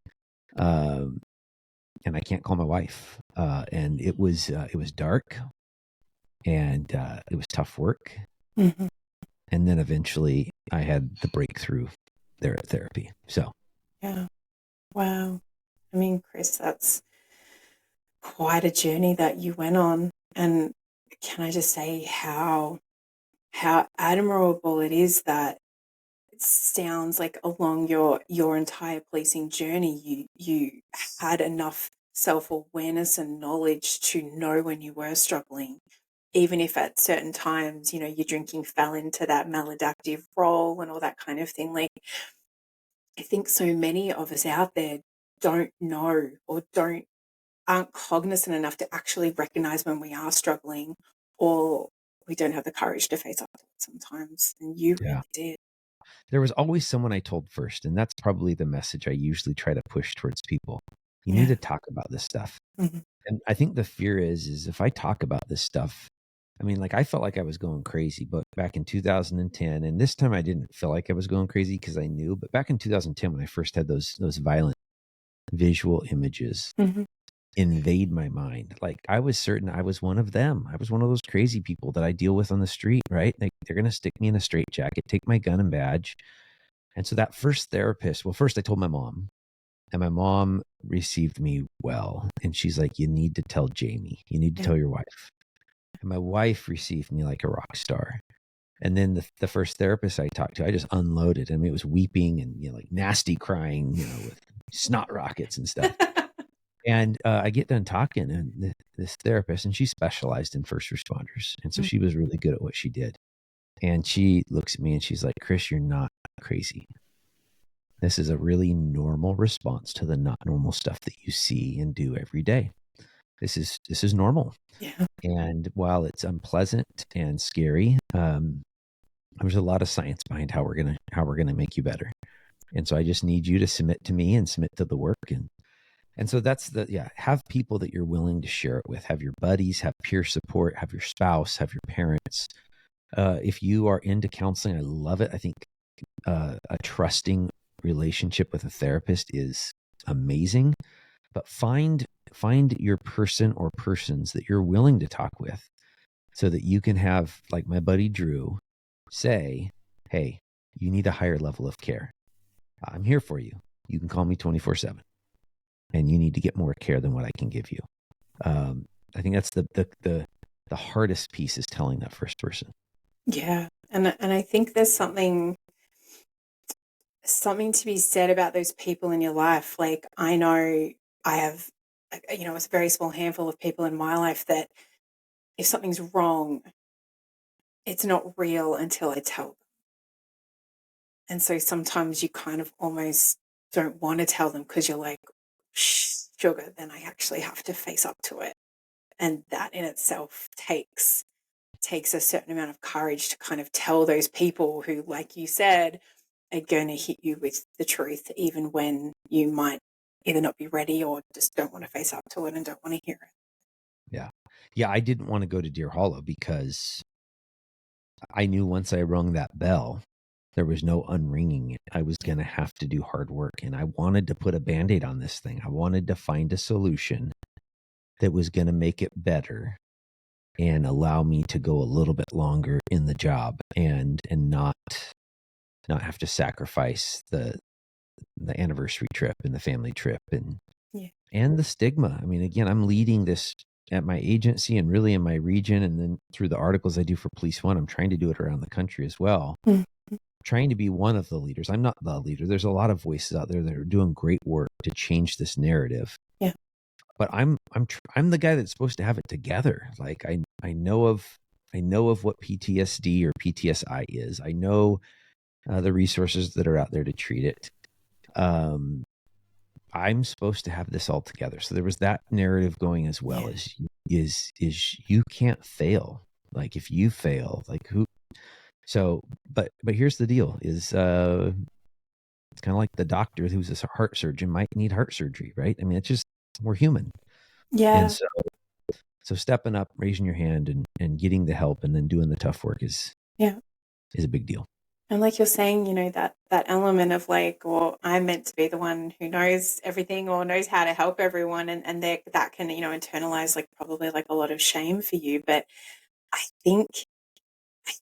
And I can't call my wife. And it was dark, and it was tough work. Mm-hmm. And then eventually I had the breakthrough there at therapy. So, Yeah. Wow. Chris, that's quite a journey that you went on. And can I just say how admirable it is that it sounds like along your entire policing journey you had enough self-awareness and knowledge to know when you were struggling, even if at certain times your drinking fell into that maladaptive role and all that kind of thing. Like, I think so many of us out there don't know or aren't cognizant enough to actually recognize when we are struggling, or we don't have the courage to face up to it sometimes. And you yeah, really did. there was always someone I told first. And that's probably the message I usually try to push towards people. You need Yeah. to talk about this stuff. Mm-hmm. And I think the fear is if I talk about this stuff, I felt like I was going crazy, but back in 2010, and this time I didn't feel like I was going crazy because I knew, but back in 2010, when I first had those violent visual images Mm-hmm. invade my mind, like I was certain I was one of them. I was one of those crazy people that I deal with on the street, right? Like they're going to stick me in a straitjacket, take my gun and badge. And so that first therapist, well, first I told my mom, and my mom received me well. And she's like, you need to tell Jamie, you need to Yeah. tell your wife. And my wife received me like a rock star. And then the first therapist I talked to, I just unloaded. It was weeping and, like nasty crying, with snot rockets and stuff. And I get done talking, and this therapist, and she specialized in first responders. And so she was really good at what she did. And she looks at me and she's like, Chris, you're not crazy. This is a really normal response to the not normal stuff that you see and do every day. This is normal. Yeah. And while it's unpleasant and scary, there's a lot of science behind how we're gonna make you better. And so I just need you to submit to me and submit to the work. And so that's have people that you're willing to share it with. Have your buddies, have peer support, have your spouse, have your parents. If you are into counseling, I love it. I think a trusting relationship with a therapist is amazing. But find your person or persons that you're willing to talk with, so that you can have, like my buddy Drew, say, hey, you need a higher level of care. I'm here for you. You can call me 24/7, and you need to get more care than what I can give you. I think that's the hardest piece, is telling that first person. Yeah. And I think there's something to be said about those people in your life. Like, I know I have, it's a very small handful of people in my life that if something's wrong, it's not real until I tell them. And so sometimes you kind of almost don't want to tell them because you're like, sugar, then I actually have to face up to it. And that in itself takes a certain amount of courage to kind of tell those people who, like you said, are going to hit you with the truth, even when you might either not be ready or just don't want to face up to it and don't want to hear it. Yeah. Yeah. I didn't want to go to Deer Hollow because I knew once I rung that bell, There was no unringing it. I was going to have to do hard work, and I wanted to put a Band-Aid on this thing. I wanted to find a solution that was going to make it better and allow me to go a little bit longer in the job and not have to sacrifice the anniversary trip and the family trip and the stigma. I mean, again, I'm leading this at my agency and really in my region, and then through the articles I do for Police One, I'm trying to do it around the country as well. Trying to be one of the leaders. I'm not the leader. There's a lot of voices out there that are doing great work to change this narrative. Yeah. But I'm the guy that's supposed to have it together. Like I know of what PTSD or PTSI is. I know the resources that are out there to treat it. I'm supposed to have this all together. So there was that narrative going as well. Is you can't fail. Like if you fail, like who? So, but here's the deal: is it's kind of like the doctor who's a heart surgeon might need heart surgery, right? I mean, it's just we're human. Yeah. And so stepping up, raising your hand, and getting the help, and then doing the tough work is a big deal. And like you're saying, you know, that element of like, well, I'm meant to be the one who knows everything or knows how to help everyone, and that can, you know, internalize like probably like a lot of shame for you. But I think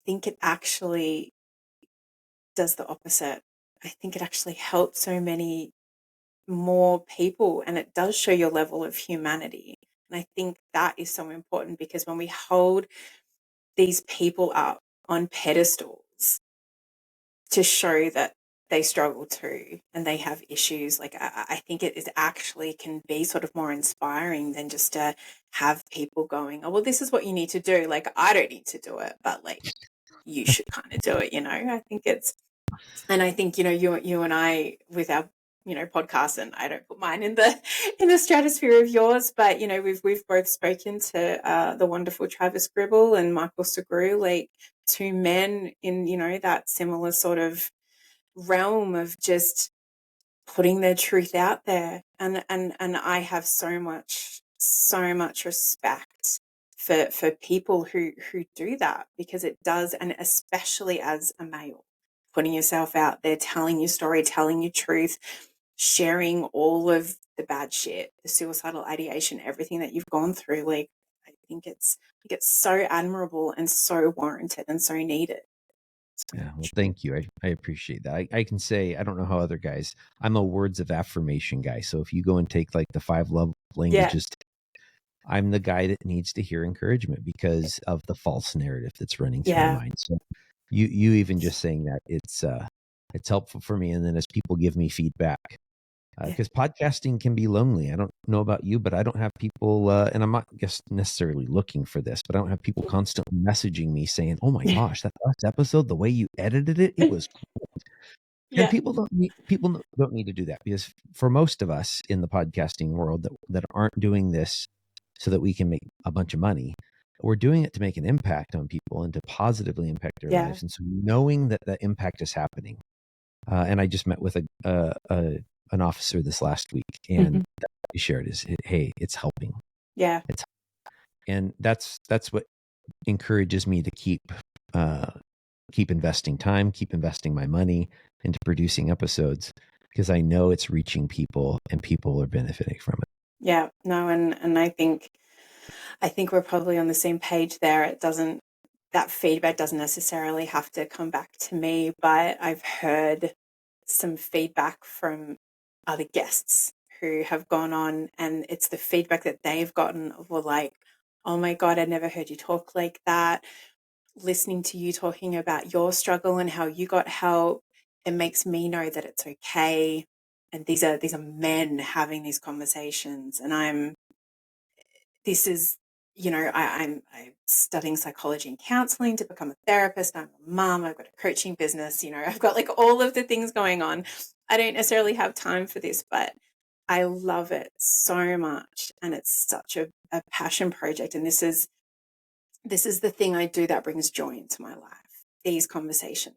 it actually does the opposite. I think it actually helps so many more people, and it does show your level of humanity. And I think that is so important, because when we hold these people up on pedestals to show that they struggle too and they have issues, like I think it is actually can be sort of more inspiring than just to have people going, oh, well, this is what you need to do. Like, I don't need to do it, but like you should kind of do it, you know. I think it's, and I think, you know, you and I with our, you know, podcast, and I don't put mine in the stratosphere of yours, but you know, we've both spoken to the wonderful Travis Gribble and Michael Segru, like two men in, you know, that similar sort of realm of just putting their truth out there, and I have so much respect for people who do that, because it does, and especially as a male, putting yourself out there, telling your story, telling your truth, sharing all of the bad shit, the suicidal ideation, everything that you've gone through. Like, I think it's so admirable and so warranted and so needed. Yeah, well, thank you. I appreciate that. I can say, I don't know how other guys, I'm a words of affirmation guy. So if you go and take like the 5 love languages, I'm the guy that needs to hear encouragement because of the false narrative that's running through my mind. So you even just saying that, it's helpful for me. And then as people give me feedback, because podcasting can be lonely. I don't know about you, but I don't have people, and I'm not necessarily looking for this, but I don't have people constantly messaging me saying, "Oh my gosh, that last episode, the way you edited it, it was great." And people don't need to do that, because for most of us in the podcasting world that aren't doing this so that we can make a bunch of money, we're doing it to make an impact on people and to positively impact their lives. And so knowing that the impact is happening, and I just met with an officer this last week, and he shared is, hey, it's helping. And that's what encourages me to keep investing time, keep investing my money into producing episodes, because I know it's reaching people and people are benefiting from it. Yeah, no, and I think we're probably on the same page there. That feedback doesn't necessarily have to come back to me, but I've heard some feedback from other guests who have gone on, and it's the feedback that they've gotten were like, oh my God, I never heard you talk like that. Listening to you talking about your struggle and how you got help, it makes me know that it's okay. And these are men having these conversations, and I'm studying psychology and counseling to become a therapist. I'm a mom. I've got a coaching business. You know, I've got like all of the things going on. I don't necessarily have time for this, but I love it so much. And it's such a passion project. And this is the thing I do that brings joy into my life. These conversations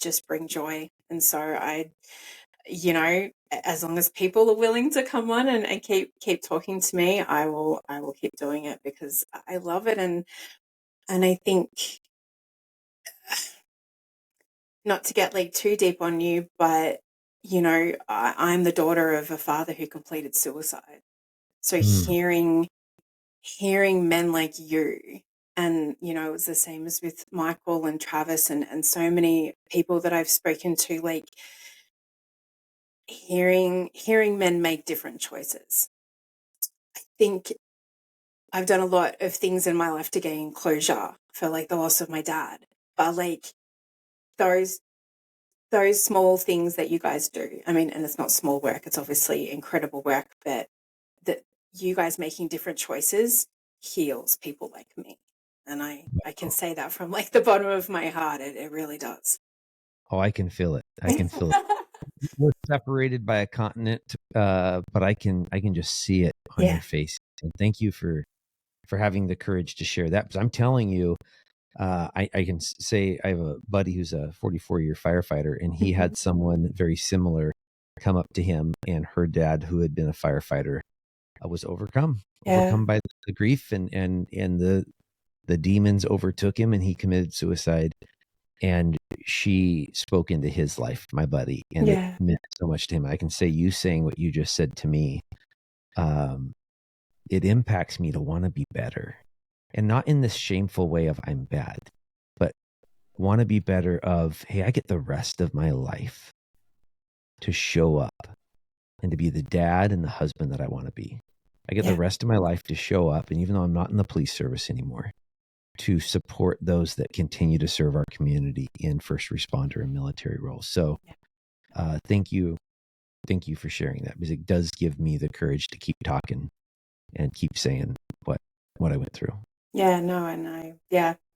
just bring joy. And so you know, as long as people are willing to come on and keep talking to me, I will keep doing it, because I love it. And I think not to get like too deep on you, but you know, I'm the daughter of a father who completed suicide. So hearing men like you, and you know, it was the same as with Michael and Travis and so many people that I've spoken to, like hearing men make different choices. I think I've done a lot of things in my life to gain closure for like the loss of my dad, but like those small things that you guys do, I mean, and it's not small work, it's obviously incredible work, but that you guys making different choices heals people like me. And I can say that from like the bottom of my heart. It really does. Oh, I can feel it. I can feel it. We're separated by a continent, but I can just see it on Yeah. your face. And thank you for having the courage to share that. Because I'm telling you, I can say I have a buddy who's a 44-year firefighter, and he had someone very similar come up to him, and her dad, who had been a firefighter, was overcome by the grief, and the demons overtook him, and he committed suicide. And she spoke into his life, my buddy, and it meant so much to him. I can say, you saying what you just said to me, it impacts me to want to be better, and not in this shameful way of I'm bad, but want to be better of, hey, I get the rest of my life to show up and to be the dad and the husband that I want to be. I get the rest of my life to show up, and even though I'm not in the police service anymore, to support those that continue to serve our community in first responder and military roles. So thank you for sharing that, because it does give me the courage to keep talking and keep saying what I went through. Yeah, no, and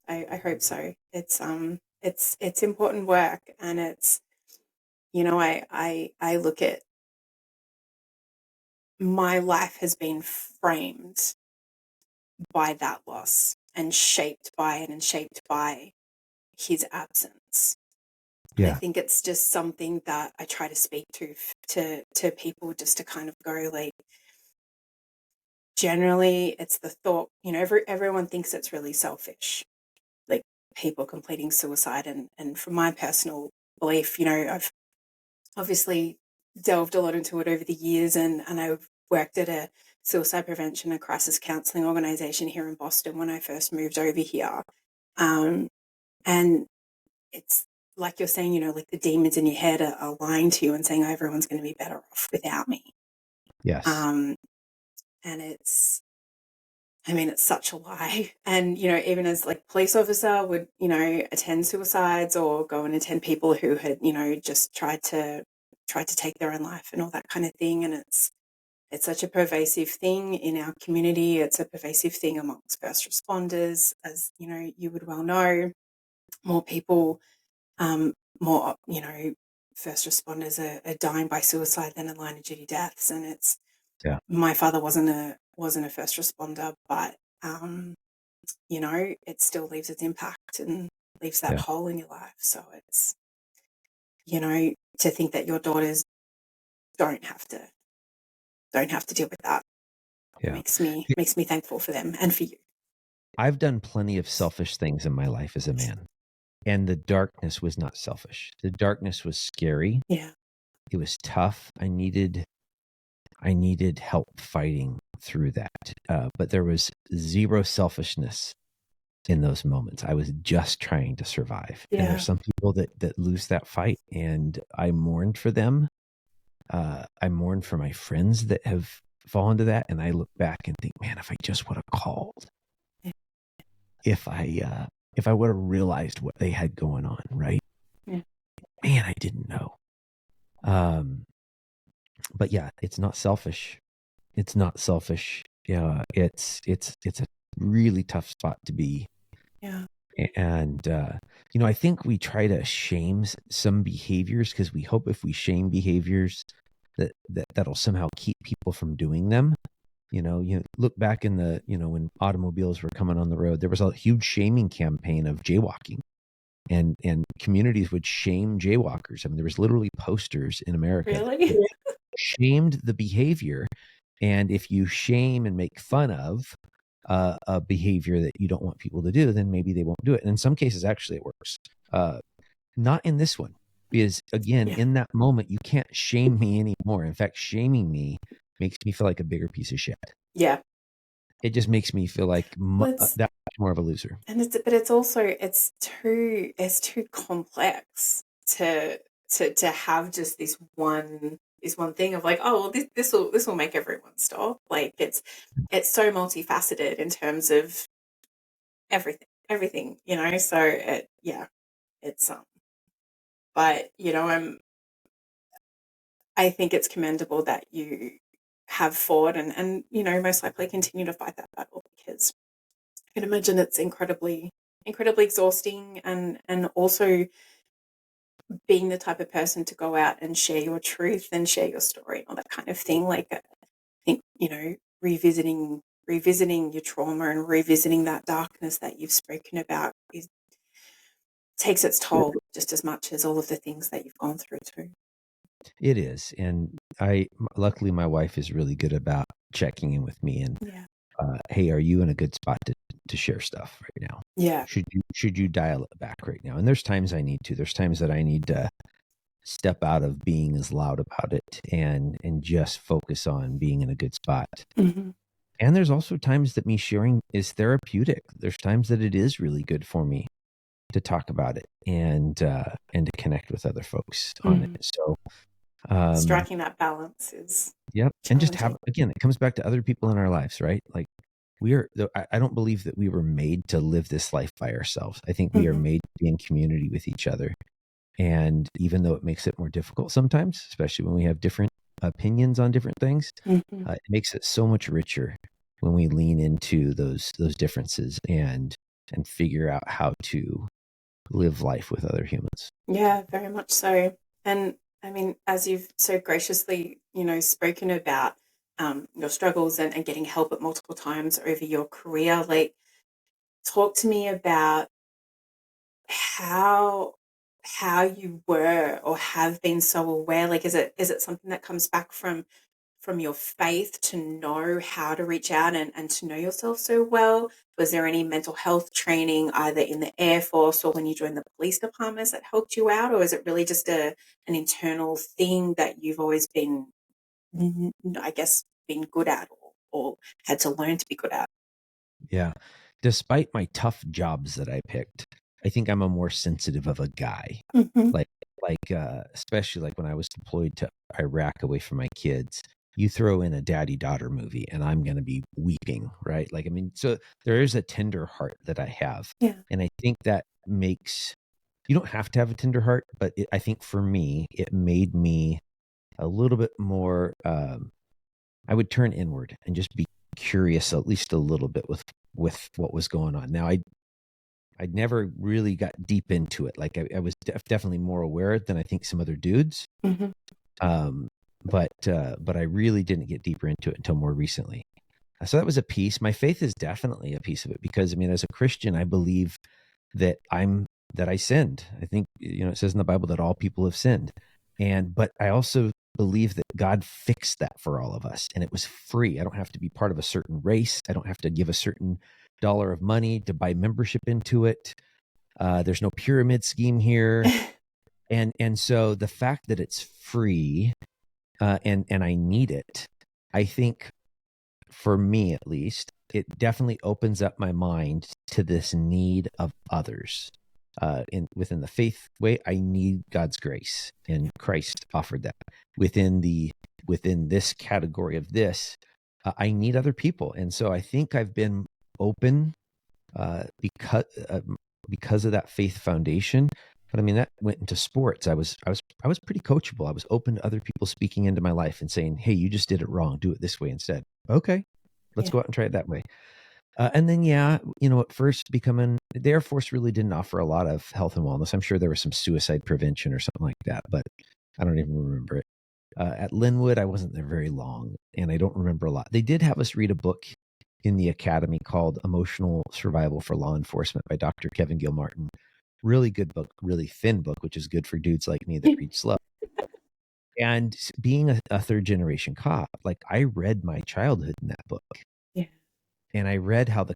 I hope so. It's important work, and it's, you know, I look at my life has been framed by that loss and shaped by it and shaped by his absence. And I think it's just something that I try to speak to people, just to kind of go like, generally it's the thought, you know, everyone thinks it's really selfish, like people completing suicide. And from my personal belief, you know, I've obviously delved a lot into it over the years, and I've worked at a suicide prevention and crisis counselling organisation here in Boston when I first moved over here. And it's like you're saying, you know, like the demons in your head are lying to you and saying, oh, everyone's going to be better off without me. Yes. And it's such a lie. And, you know, even as like police officer would, you know, attend suicides or go and attend people who had, you know, just tried to take their own life and all that kind of thing. And it's such a pervasive thing in our community. It's a pervasive thing amongst first responders, as, you know, you would well know. More people, more, you know, first responders are dying by suicide than in line of duty deaths. And it's, my father wasn't a first responder, but you know, it still leaves its impact and leaves that hole in your life. So it's, you know, to think that your daughters don't have to deal with that makes me thankful for them and for you. I've done plenty of selfish things in my life as a man, and the darkness was not selfish. The darkness was scary. Yeah. It was tough. I needed help fighting through that. But there was zero selfishness in those moments. I was just trying to survive. And there's some people that lose that fight, and I mourned for them. I mourned for my friends that have fallen to that. And I look back and think, man, if I just would have called, if I would have realized what they had going on, right? Yeah. Man, I didn't know. But yeah, it's not selfish. It's not selfish. Yeah, it's a really tough spot to be. Yeah. And you know, I think we try to shame some behaviors because we hope if we shame behaviors that'll somehow keep people from doing them. You look back in the, when automobiles were coming on the road, there was a huge shaming campaign of jaywalking, and communities would shame jaywalkers. I mean, there was literally posters in America Really? that shamed the behavior. And if you shame and make fun of a behavior that you don't want people to do, then maybe they won't do it. And in some cases, actually, it works. Not in this one, because again, Yeah. in that moment, you can't shame me anymore. In fact, shaming me makes me feel like a bigger piece of shit. Yeah. It just makes me feel like Well, that more of a loser. and but it's also, it's too complex to have just this one thing of like, oh well, this will make everyone stop. Like it's so multifaceted in terms of everything, so it's but I think it's commendable that you have fought and most likely continue to fight that battle, because I can imagine it's incredibly exhausting, and also being the type of person to go out and share your truth and share your story and all that kind of thing. Like, I think, revisiting your trauma and revisiting that darkness that you've spoken about takes its toll just as much as all of the things that you've gone through too. It is, and luckily my wife is really good about checking in with me and Yeah. hey, are you in a good spot to share stuff right now? Yeah. Should you dial it back right now? And there's times I need to. There's times that I need to step out of being as loud about it and just focus on being in a good spot. Mm-hmm. And there's also times that me sharing is therapeutic. There's times that it is really good for me to talk about it and to connect with other folks on it. So Striking that balance is yep. And just challenging. again, it comes back to other people in our lives, right? Like I don't believe that we were made to live this life by ourselves. I think we are Mm-hmm. made to be in community with each other. And even though it makes it more difficult sometimes, especially when we have different opinions on different things, Mm-hmm. it makes it so much richer when we lean into those differences and figure out how to live life with other humans. Yeah, very much so. And I mean, as you've so graciously, spoken about your struggles and getting help at multiple times over your career, like, talk to me about how you were or have been so aware. Like, is it something that comes back from your faith to know how to reach out and to know yourself so well? Was there any mental health training either in the Air Force or when you joined the police departments that helped you out? Or is it really just an internal thing that you've always been, I guess, been good at, or had to learn to be good at? Yeah. Despite my tough jobs that I picked, I think I'm a more sensitive of a guy. Mm-hmm. Like especially like when I was deployed to Iraq away from my kids, you throw in a daddy daughter movie and I'm going to be weeping, right? Like, I mean, so there is a tender heart that I have. Yeah. And I think that makes, you don't have to have a tender heart, but I think for me, it made me a little bit more, I would turn inward and just be curious at least a little bit with what was going on. Now, I never really got deep into it. Like I was definitely more aware than I think some other dudes. Mm-hmm. Um, but I really didn't get deeper into it until more recently. So that was a piece. My faith is definitely a piece of it because I mean, as a Christian, I believe that I sinned. I think it says in the Bible that all people have sinned, but I also believe that God fixed that for all of us, and it was free. I don't have to be part of a certain race. I don't have to give a certain dollar of money to buy membership into it. There's no pyramid scheme here, and so the fact that it's free and I need it, I think for me at least, it definitely opens up my mind to this need of others. Within the faith way, I need God's grace, and Christ offered that. Within this category of this, I need other people, and so I think I've been open because of that faith foundation. But I mean, that went into sports. I was pretty coachable. I was open to other people speaking into my life and saying, "Hey, you just did it wrong. Do it this way instead." Okay, let's Yeah. go out and try it that way. And then, yeah, at first becoming the Air Force really didn't offer a lot of health and wellness. I'm sure there was some suicide prevention or something like that, but I don't even remember it. At Linwood, I wasn't there very long, and I don't remember a lot. They did have us read a book in the academy called Emotional Survival for Law Enforcement by Dr. Kevin Gilmartin. Really good book, really thin book, which is good for dudes like me that read slow. And being a third generation cop, like I read my childhood in that book. Yeah. And I read how the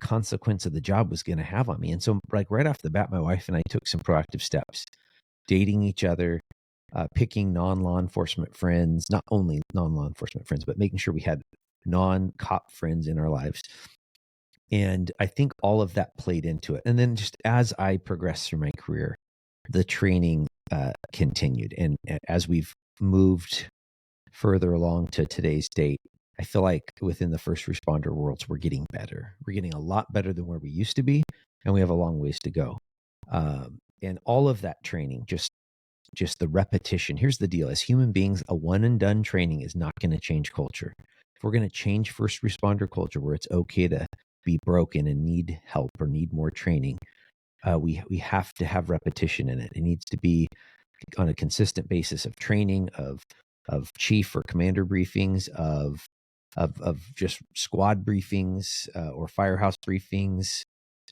consequence of the job was going to have on me. And so like right off the bat, my wife and I took some proactive steps, dating each other, picking non-law enforcement friends, not only non-law enforcement friends, but making sure we had non-cop friends in our lives. And I think all of that played into it. And then just as I progressed through my career, the training continued. And as we've moved further along to today's date, I feel like within the first responder worlds, we're getting better. We're getting a lot better than where we used to be, and we have a long ways to go. And all of that training, just the repetition. Here's the deal. As human beings, a one and done training is not going to change culture. If we're going to change first responder culture where it's okay to be broken and need help or need more training, we have to have repetition in it. It needs to be on a consistent basis of training, of chief or commander briefings, of just squad briefings or firehouse briefings.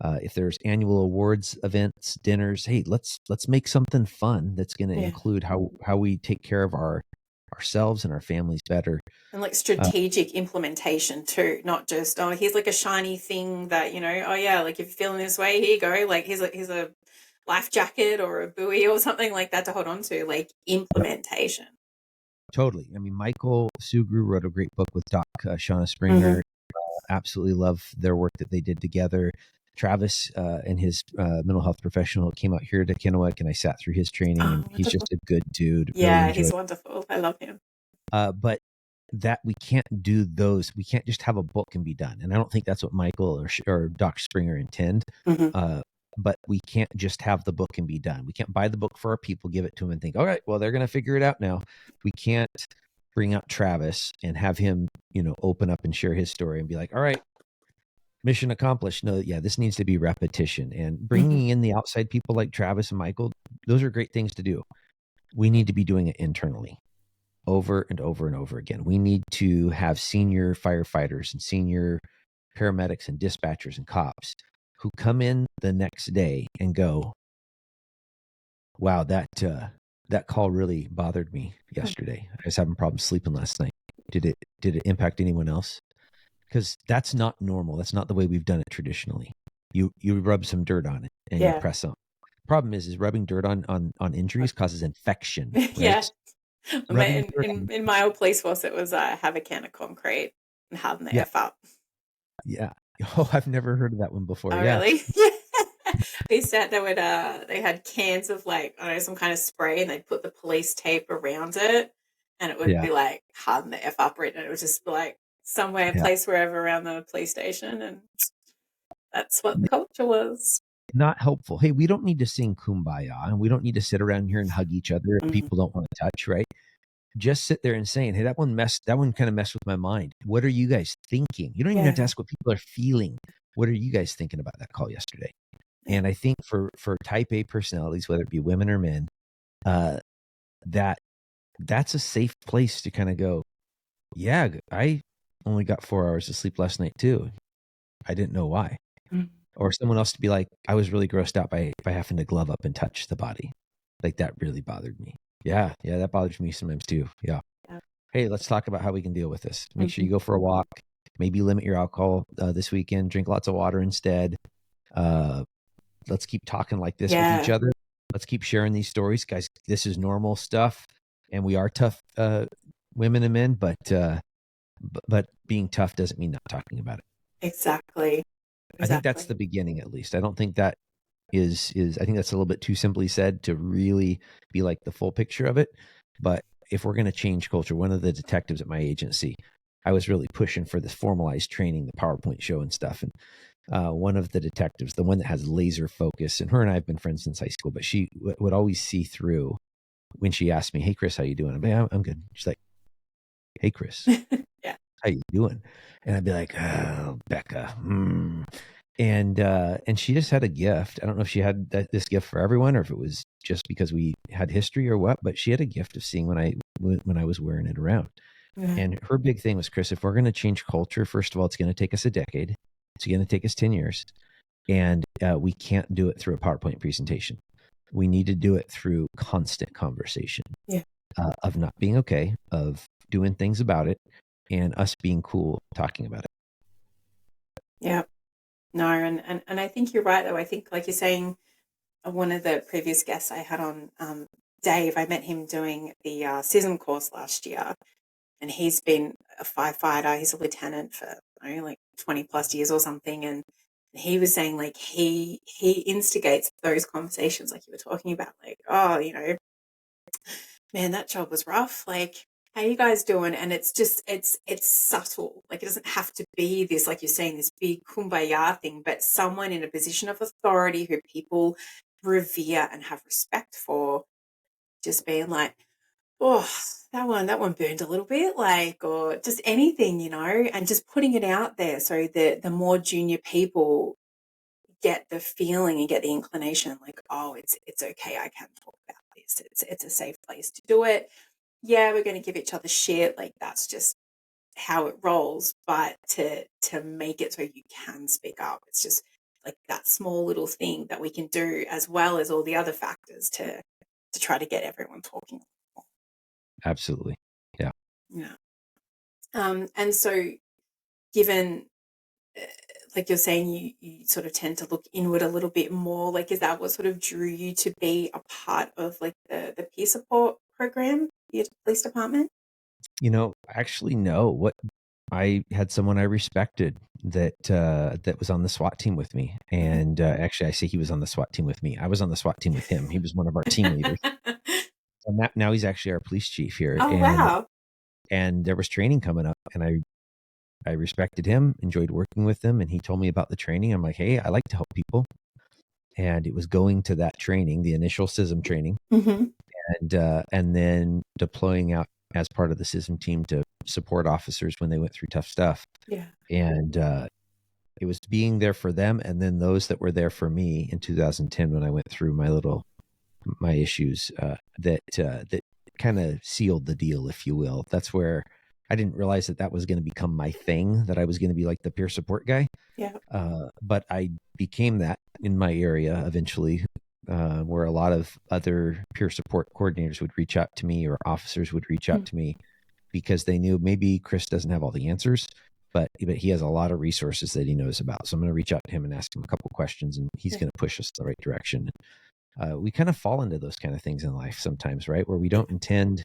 If there's annual awards events, dinners, hey, let's make something fun that's going to include how we take care of ourselves and our families better. And like strategic implementation too, not just, oh, here's like a shiny thing that, oh yeah, like if you're feeling this way, here you go. Like here's a life jacket or a buoy or something like that to hold on to, like implementation. Totally. I mean, Michael Sugru wrote a great book with Doc Shauna Springer. Absolutely love their work that they did together. Travis and his mental health professional came out here to Kennewick, and I sat through his training. And he's just a good dude. Yeah, really he's wonderful. I love him. But that we can't do those. We can't just have a book and be done. And I don't think that's what Michael or Doc Springer intend. But we can't just have the book and be done. We can't buy the book for our people, give it to them and think, all right, well, they're going to figure it out now. We can't bring out Travis and have him, open up and share his story and be like, all right, mission accomplished. No, yeah, this needs to be repetition. And bringing in the outside people like Travis and Michael, those are great things to do. We need to be doing it internally over and over and over again. We need to have senior firefighters and senior paramedics and dispatchers and cops who come in the next day and go, wow, that call really bothered me yesterday. I was having problems sleeping last night. Did it impact anyone else? Because that's not normal. That's not the way we've done it traditionally. You rub some dirt on it and you press on. Problem is rubbing dirt on injuries causes infection. Right? Yeah. In my old police force, it was have a can of concrete and harden the F up. Yeah. Oh, I've never heard of that one before. Oh, yeah. Really? Yeah. They said they had cans of like, I don't know, some kind of spray, and they'd put the police tape around it, and it would be like harden the F up written. It was just like somewhere, place wherever around the police station, and that's what the culture was. Not helpful. Hey, we don't need to sing Kumbaya, and we don't need to sit around here and hug each other if people don't want to touch, right? Just sit there and saying, hey, that one kind of messed with my mind. What are you guys thinking? You don't even have to ask what people are feeling. What are you guys thinking about that call yesterday? And I think for type A personalities, whether it be women or men, that's a safe place to kind of go, yeah, I only got 4 hours of sleep last night too. I didn't know why. Or someone else to be like, I was really grossed out by having to glove up and touch the body. Like that really bothered me. Yeah, that bothers me sometimes too. Yeah. Hey, let's talk about how we can deal with this. Make sure you go for a walk. Maybe limit your alcohol this weekend. Drink lots of water instead. Let's keep talking like this with each other. Let's keep sharing these stories. Guys, this is normal stuff. And we are tough women and men, but being tough doesn't mean not talking about it. Exactly. I think that's the beginning, at least. I don't think that is I think that's a little bit too simply said to really be like the full picture of it. But if we're going to change culture, one of the detectives at my agency, I was really pushing for this formalized training, the PowerPoint show and stuff. And one of the detectives, the one that has laser focus, and her and I have been friends since high school, but she would always see through when she asked me, hey, Chris, how you doing? I'm like, I'm good. She's like, hey, Chris, how you doing? And I'd be like, oh, Becca. And she just had a gift. I don't know if she had this gift for everyone or if it was just because we had history or what, but she had a gift of seeing when I was wearing it around. And her big thing was, Chris, if we're going to change culture, first of all, it's going to take us a decade. It's going to take us 10 years. And we can't do it through a PowerPoint presentation. We need to do it through constant conversation of not being okay, of doing things about it, and us being cool talking about it. Yeah. No, and I think you're right though. I think like you're saying, one of the previous guests I had on, Dave, I met him doing the CISM course last year, and he's been a firefighter. He's a lieutenant for I don't know, like 20 plus years or something, and he was saying like he instigates those conversations like you were talking about, like, oh, man, that job was rough. Like, how you guys doing? And it's just it's subtle. Like, it doesn't have to be this, like you're saying, this big kumbaya thing, but someone in a position of authority who people revere and have respect for, just being like, oh, that one burned a little bit, like, or just anything, and just putting it out there so that the more junior people get the feeling and get the inclination, like, oh, it's okay, I can talk about this. It's a safe place to do it. Yeah, we're going to give each other shit, like that's just how it rolls. But to make it so you can speak up, it's just like that small little thing that we can do, as well as all the other factors to try to get everyone talking. Absolutely. Yeah. Yeah. And so, given, like you're saying, you sort of tend to look inward a little bit more. Like, is that what sort of drew you to be a part of like the peer support program, your police department? Actually, no. What I had someone I respected that was on the SWAT team with me, and actually, I say he was on the SWAT team with me. I was on the SWAT team with him. He was one of our team leaders, and now he's actually our police chief here. Oh, wow. And there was training coming up, and I respected him, enjoyed working with him, and he told me about the training. I'm like, hey, I like to help people, and it was going to that training, the initial CISM training, Mm-hmm. and then deploying out as part of the CISM team to support officers when they went through tough stuff. Yeah. And it was being there for them, and then those that were there for me in 2010 when I went through my issues that kind of sealed the deal, if you will. That's where I didn't realize that was going to become my thing, that I was going to be like the peer support guy. Yeah. But I became that in my area eventually, where a lot of other peer support coordinators would reach out to me, or officers would reach out to me, because they knew maybe Chris doesn't have all the answers, but he has a lot of resources that he knows about. So I'm going to reach out to him and ask him a couple questions, and he's going to push us in the right direction. We kind of fall into those kind of things in life sometimes, right? Where we don't intend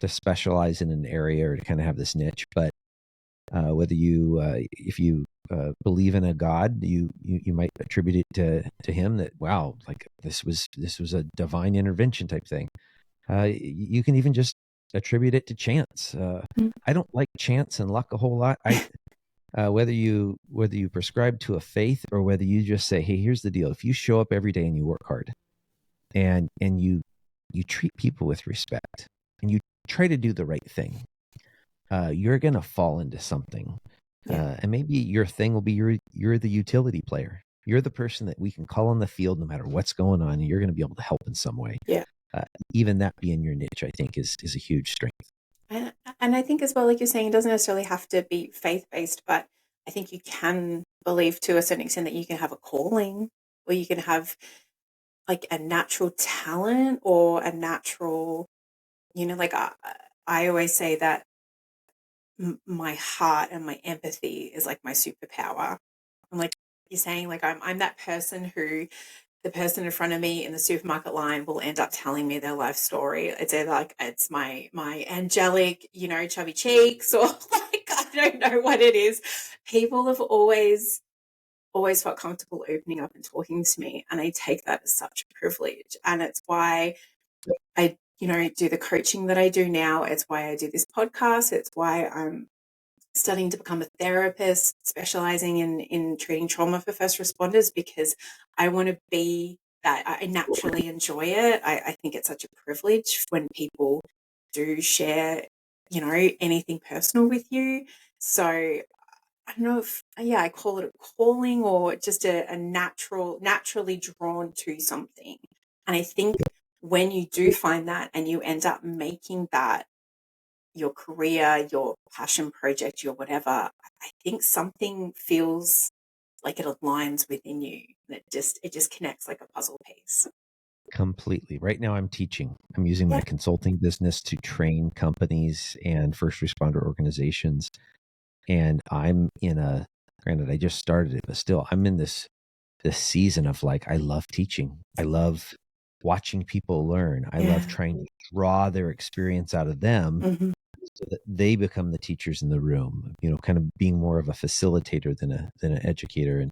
to specialize in an area or to kind of have this niche, but whether if you believe in a God, you might attribute it to him, that, wow, like this was a divine intervention type thing. You can even just attribute it to chance. I don't like chance and luck a whole lot. Whether you prescribe to a faith, or whether you just say, hey, here's the deal. If you show up every day and you work hard, and you treat people with respect, and you try to do the right thing, you're going to fall into something. And maybe your thing will be you're the utility player. You're the person that we can call on the field no matter what's going on, and you're going to be able to help in some way. Yeah. Even that being your niche, I think is a huge strength. And I think as well, like you're saying, it doesn't necessarily have to be faith-based, but I think you can believe to a certain extent that you can have a calling, or you can have like a natural talent, or a natural, like I always say that my heart and my empathy is like my superpower. I'm like you're saying, like I'm that person who the person in front of me in the supermarket line will end up telling me their life story. It's either like it's my angelic, chubby cheeks, or like I don't know what it is. People have always felt comfortable opening up and talking to me, and I take that as such a privilege. And it's why I, do the coaching that I do now. It's why I do this podcast. It's why I'm studying to become a therapist, specializing in treating trauma for first responders, because I want to be that. I naturally enjoy it. I think it's such a privilege when people do share, anything personal with you. So I don't know if, I call it a calling, or just a naturally drawn to something. And I think when you do find that, and you end up making that your career, your passion project, your whatever, I think something feels like it aligns within you. And it just connects like a puzzle piece. Completely. Right now I'm teaching. I'm using my consulting business to train companies and first responder organizations. And I'm in a Granted, I just started it, but still, I'm in this season of like, I love teaching. I love watching people learn. I love trying to draw their experience out of them so that they become the teachers in the room, kind of being more of a facilitator than an educator. And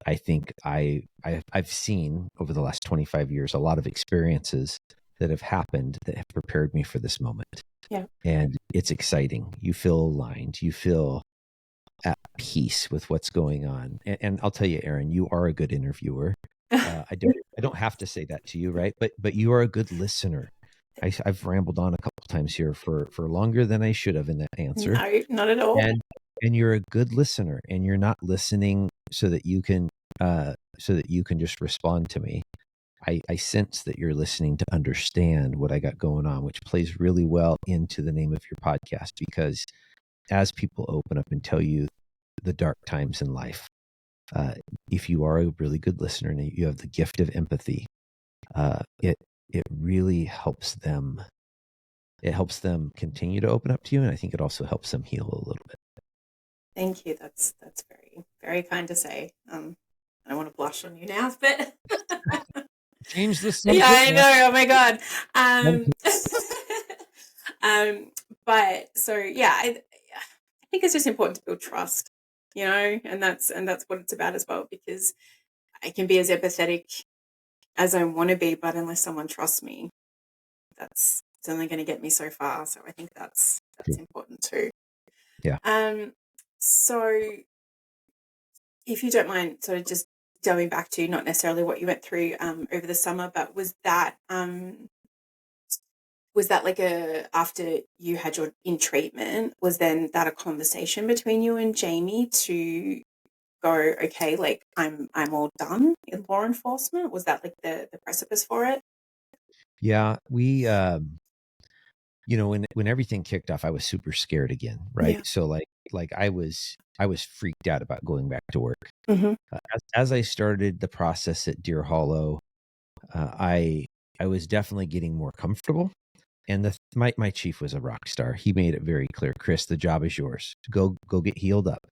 I think I've seen over the last 25 years a lot of experiences that have happened that have prepared me for this moment. Yeah. And it's exciting. You feel aligned. You feel at peace with what's going on. And I'll tell you, Erin, you are a good interviewer. I don't have to say that to you, right? But you are a good listener. I've rambled on a couple times here for longer than I should have in that answer. No, not at all. And you're a good listener, and you're not listening so that you can just respond to me. I sense that you're listening to understand what I got going on, which plays really well into the name of your podcast, because as people open up and tell you the dark times in life, if you are a really good listener and you have the gift of empathy, it really helps them. It helps them continue to open up to you, and I think it also helps them heal a little bit. Thank you. That's very, very kind to say. I don't want to blush on you now, but change the subject. Yeah, I know. Oh my God. But so yeah, I think it's just important to build trust, and that's what it's about as well, because I can be as empathetic as I want to be, but unless someone trusts me, it's only going to get me so far. So I think that's important too. Yeah. So if you don't mind sort of just delving back to not necessarily what you went through over the summer, but was that like after you had your in treatment, was then that a conversation between you and Jamie to go, okay, like I'm all done in law enforcement? Was that like the precipice for it? Yeah, we when everything kicked off, I was super scared again, right? Yeah. So like I was freaked out about going back to work. Mm-hmm. As I started the process at Deer Hollow, I was definitely getting more comfortable. And my chief was a rock star. He made it very clear, Chris, the job is yours. Go get healed up.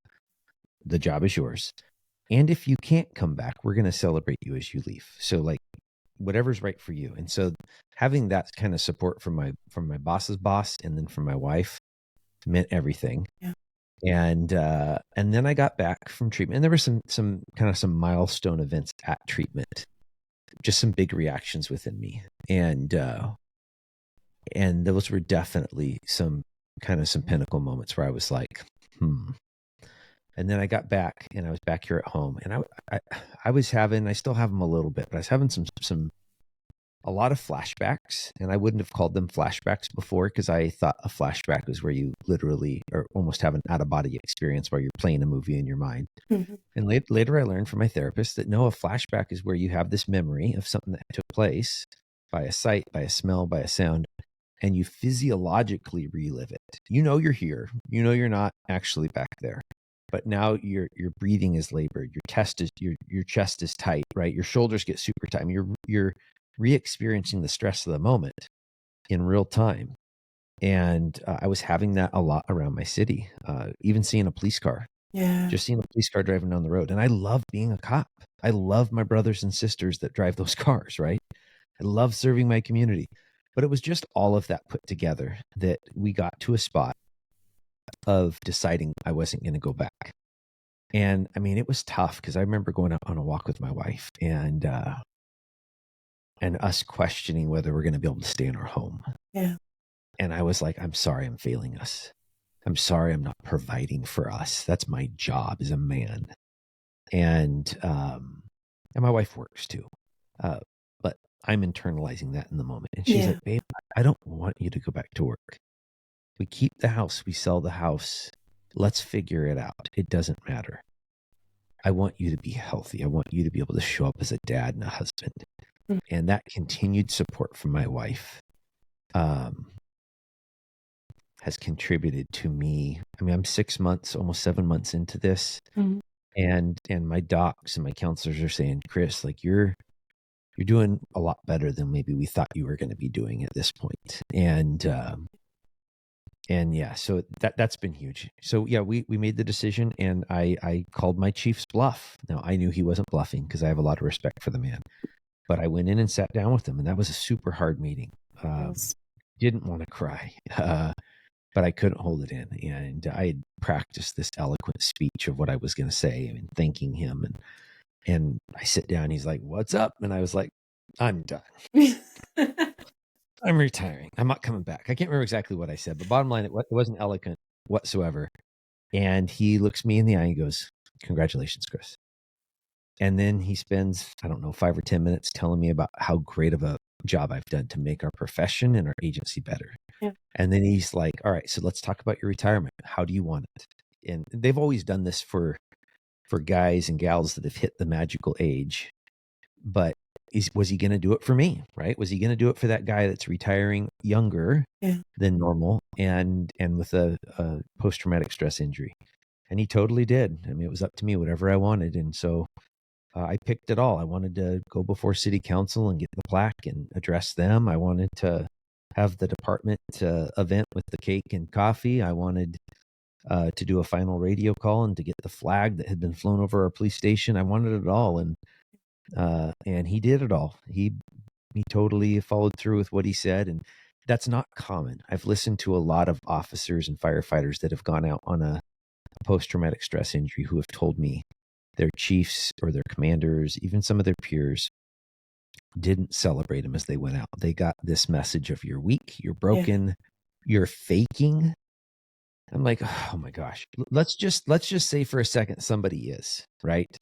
The job is yours. And if you can't come back, we're going to celebrate you as you leave. So like whatever's right for you. And so having that kind of support from my boss's boss and then from my wife meant everything. Yeah. And then I got back from treatment, and there were some milestone events at treatment, just some big reactions within me. And those were definitely some pinnacle moments where I was like, And then I got back, and I was back here at home, and I was having, I still have them a little bit, but I was having a lot of flashbacks, and I wouldn't have called them flashbacks before because I thought a flashback was where you literally or almost have an out-of-body experience where you're playing a movie in your mind. Mm-hmm. And later I learned from my therapist that no, a flashback is where you have this memory of something that took place by a sight, by a smell, by a sound, and you physiologically relive it. You're here. You're not actually back there. But now your breathing is labored. Your chest is tight, right? Your shoulders get super tight. You're re-experiencing the stress of the moment in real time. And I was having that a lot around my city, even seeing a police car. Yeah. Just seeing a police car driving down the road. And I love being a cop. I love my brothers and sisters that drive those cars, right? I love serving my community. But it was just all of that put together that we got to a spot of deciding I wasn't going to go back. And I mean, it was tough because I remember going out on a walk with my wife and us questioning whether we're going to be able to stay in our home. Yeah. And I was like, I'm sorry, I'm failing us. I'm sorry, I'm not providing for us. That's my job as a man. And my wife works too. But I'm internalizing that in the moment. And she's like, babe, I don't want you to go back to work. We keep the house, we sell the house. Let's figure it out. It doesn't matter. I want you to be healthy. I want you to be able to show up as a dad and a husband. Mm-hmm. And that continued support from my wife has contributed to me. I mean, I'm 6 months, almost 7 months into this. Mm-hmm. And my docs and my counselors are saying, Chris, like you're doing a lot better than maybe we thought you were going to be doing at this point. And yeah, so that's been huge. So yeah, we made the decision, and I called my chief's bluff. Now I knew he wasn't bluffing because I have a lot of respect for the man, but I went in and sat down with him, and that was a super hard meeting. Yes. Didn't want to cry, but I couldn't hold it in, and I had practiced this eloquent speech of what I was going to say and thanking him, and I sit down. He's like, "What's up?" And I was like, "I'm done. I'm retiring. I'm not coming back." I can't remember exactly what I said, but bottom line, it wasn't eloquent whatsoever. And he looks me in the eye and goes, "Congratulations, Chris." And then he spends, I don't know, 5 or 10 minutes telling me about how great of a job I've done to make our profession and our agency better. Yeah. And then he's like, "All right, so let's talk about your retirement. How do you want it?" And they've always done this for guys and gals that have hit the magical age. But was he going to do it for me, right? Was he going to do it for that guy that's retiring younger than normal and with a post-traumatic stress injury? And he totally did. I mean, it was up to me, whatever I wanted. And so I picked it all. I wanted to go before city council and get the plaque and address them. I wanted to have the department event with the cake and coffee. I wanted to do a final radio call and to get the flag that had been flown over our police station. I wanted it all. And he did it all. He totally followed through with what he said. And that's not common. I've listened to a lot of officers and firefighters that have gone out on a post-traumatic stress injury who have told me their chiefs or their commanders, even some of their peers, didn't celebrate them as they went out. They got this message of, "You're weak, you're broken, you're faking." I'm like, oh my gosh. Let's just say for a second somebody is, right?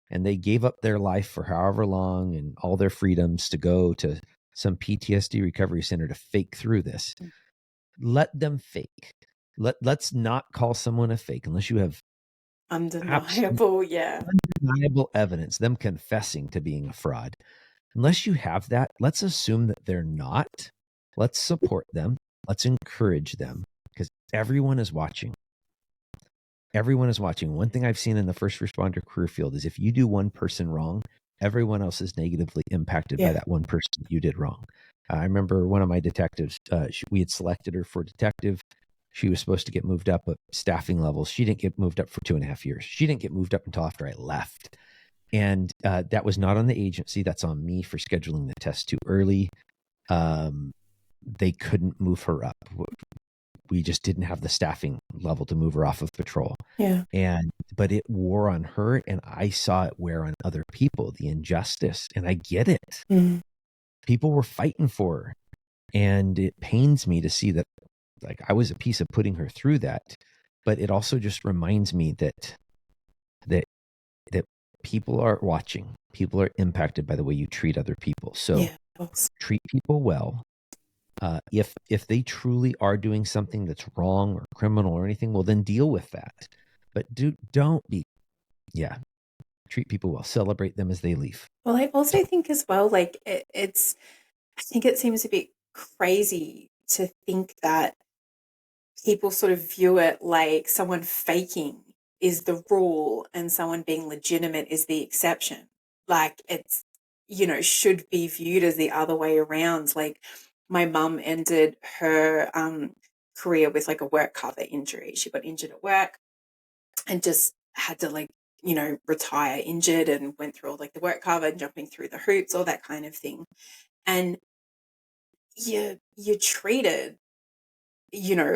And they gave up their life for however long and all their freedoms to go to some PTSD recovery center to fake through this. Let them fake. Let's not call someone a fake unless you have Undeniable, undeniable evidence, them confessing to being a fraud. Unless you have that, let's assume that they're not. Let's support them. Let's encourage them because everyone is watching. Everyone is watching. One thing I've seen in the first responder career field is if you do one person wrong, everyone else is negatively impacted by that one person you did wrong. I remember one of my detectives, we had selected her for detective. She was supposed to get moved up at staffing levels. She didn't get moved up for 2.5 years. She didn't get moved up until after I left. And that was not on the agency. That's on me for scheduling the test too early. They couldn't move her up. We just didn't have the staffing level to move her off of patrol. But it wore on her, and I saw it wear on other people, the injustice. And I get it. People were fighting for her. And it pains me to see that, like, I was a piece of putting her through that. But it also just reminds me that people are watching. People are impacted by the way you treat other people. So treat people well. If they truly are doing something that's wrong or criminal or anything, well, then deal with that. But don't be, treat people well. Celebrate them as they leave. Well, I also think as well, like I think it seems a bit crazy to think that people sort of view it like someone faking is the rule and someone being legitimate is the exception. Like it's, should be viewed as the other way around. Like my mum ended her career with like a work cover injury. She got injured at work and just had to retire injured and went through all like the work cover and jumping through the hoops, all that kind of thing. And you're treated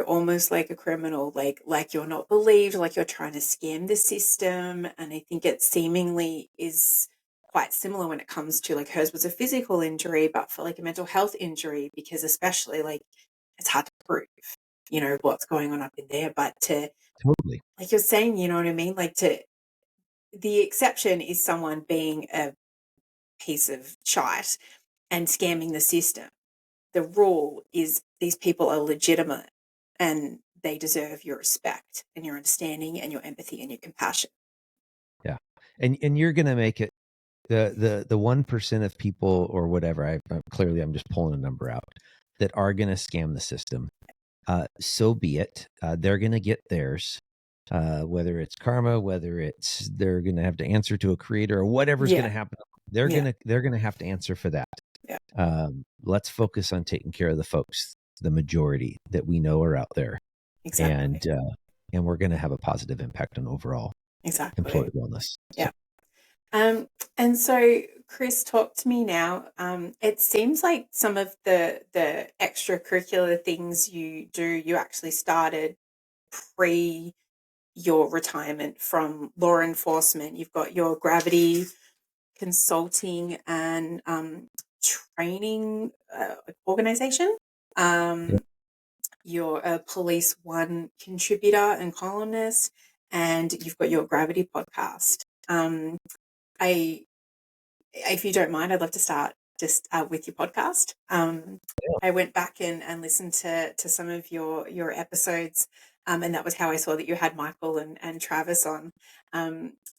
almost like a criminal, like you're not believed, like you're trying to scam the system. And I think it seemingly is quite similar when it comes to like hers was a physical injury, but for like a mental health injury, because especially like it's hard to prove, what's going on up in there. But Totally, like you're saying, you know what I mean? Like the exception is someone being a piece of shite and scamming the system. The rule is these people are legitimate and they deserve your respect and your understanding and your empathy and your compassion. Yeah. And you're going to make it the 1% of people or whatever, I'm just pulling a number out, that are going to scam the system. So be it. They're going to get theirs, whether it's karma, whether it's they're going to have to answer to a creator or whatever's going to happen. They're going to have to answer for that. Let's focus on taking care of the folks, the majority that we know are out there. Exactly. And we're going to have a positive impact on overall employee Exactly. wellness. Yeah. And so, Chris, talk to me now. It seems like some of the extracurricular things you do, you actually started pre your retirement from law enforcement. You've got your gravity consulting and training organization. Yeah. You're a Police One contributor and columnist, and you've got your Gravity podcast. I If you don't mind, I'd love to start just with your podcast. I went back and listened to some of your episodes, and that was how I saw that you had Michael and Travis on.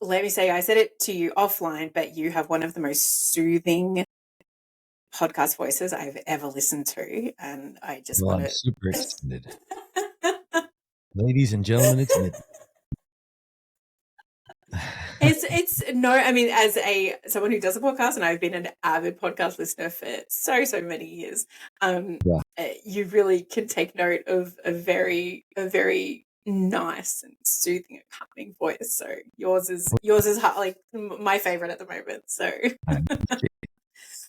Let me say, I said it to you offline, but you have one of the most soothing podcast voices I've ever listened to, and I just Well, want I'm to. super excited. Ladies and gentlemen, it's midnight. It's no, I mean, as someone who does a podcast, and I've been an avid podcast listener for so many years, Yeah. you really can take note of a very nice and soothing and calming voice. So yours is like my favorite at the moment. So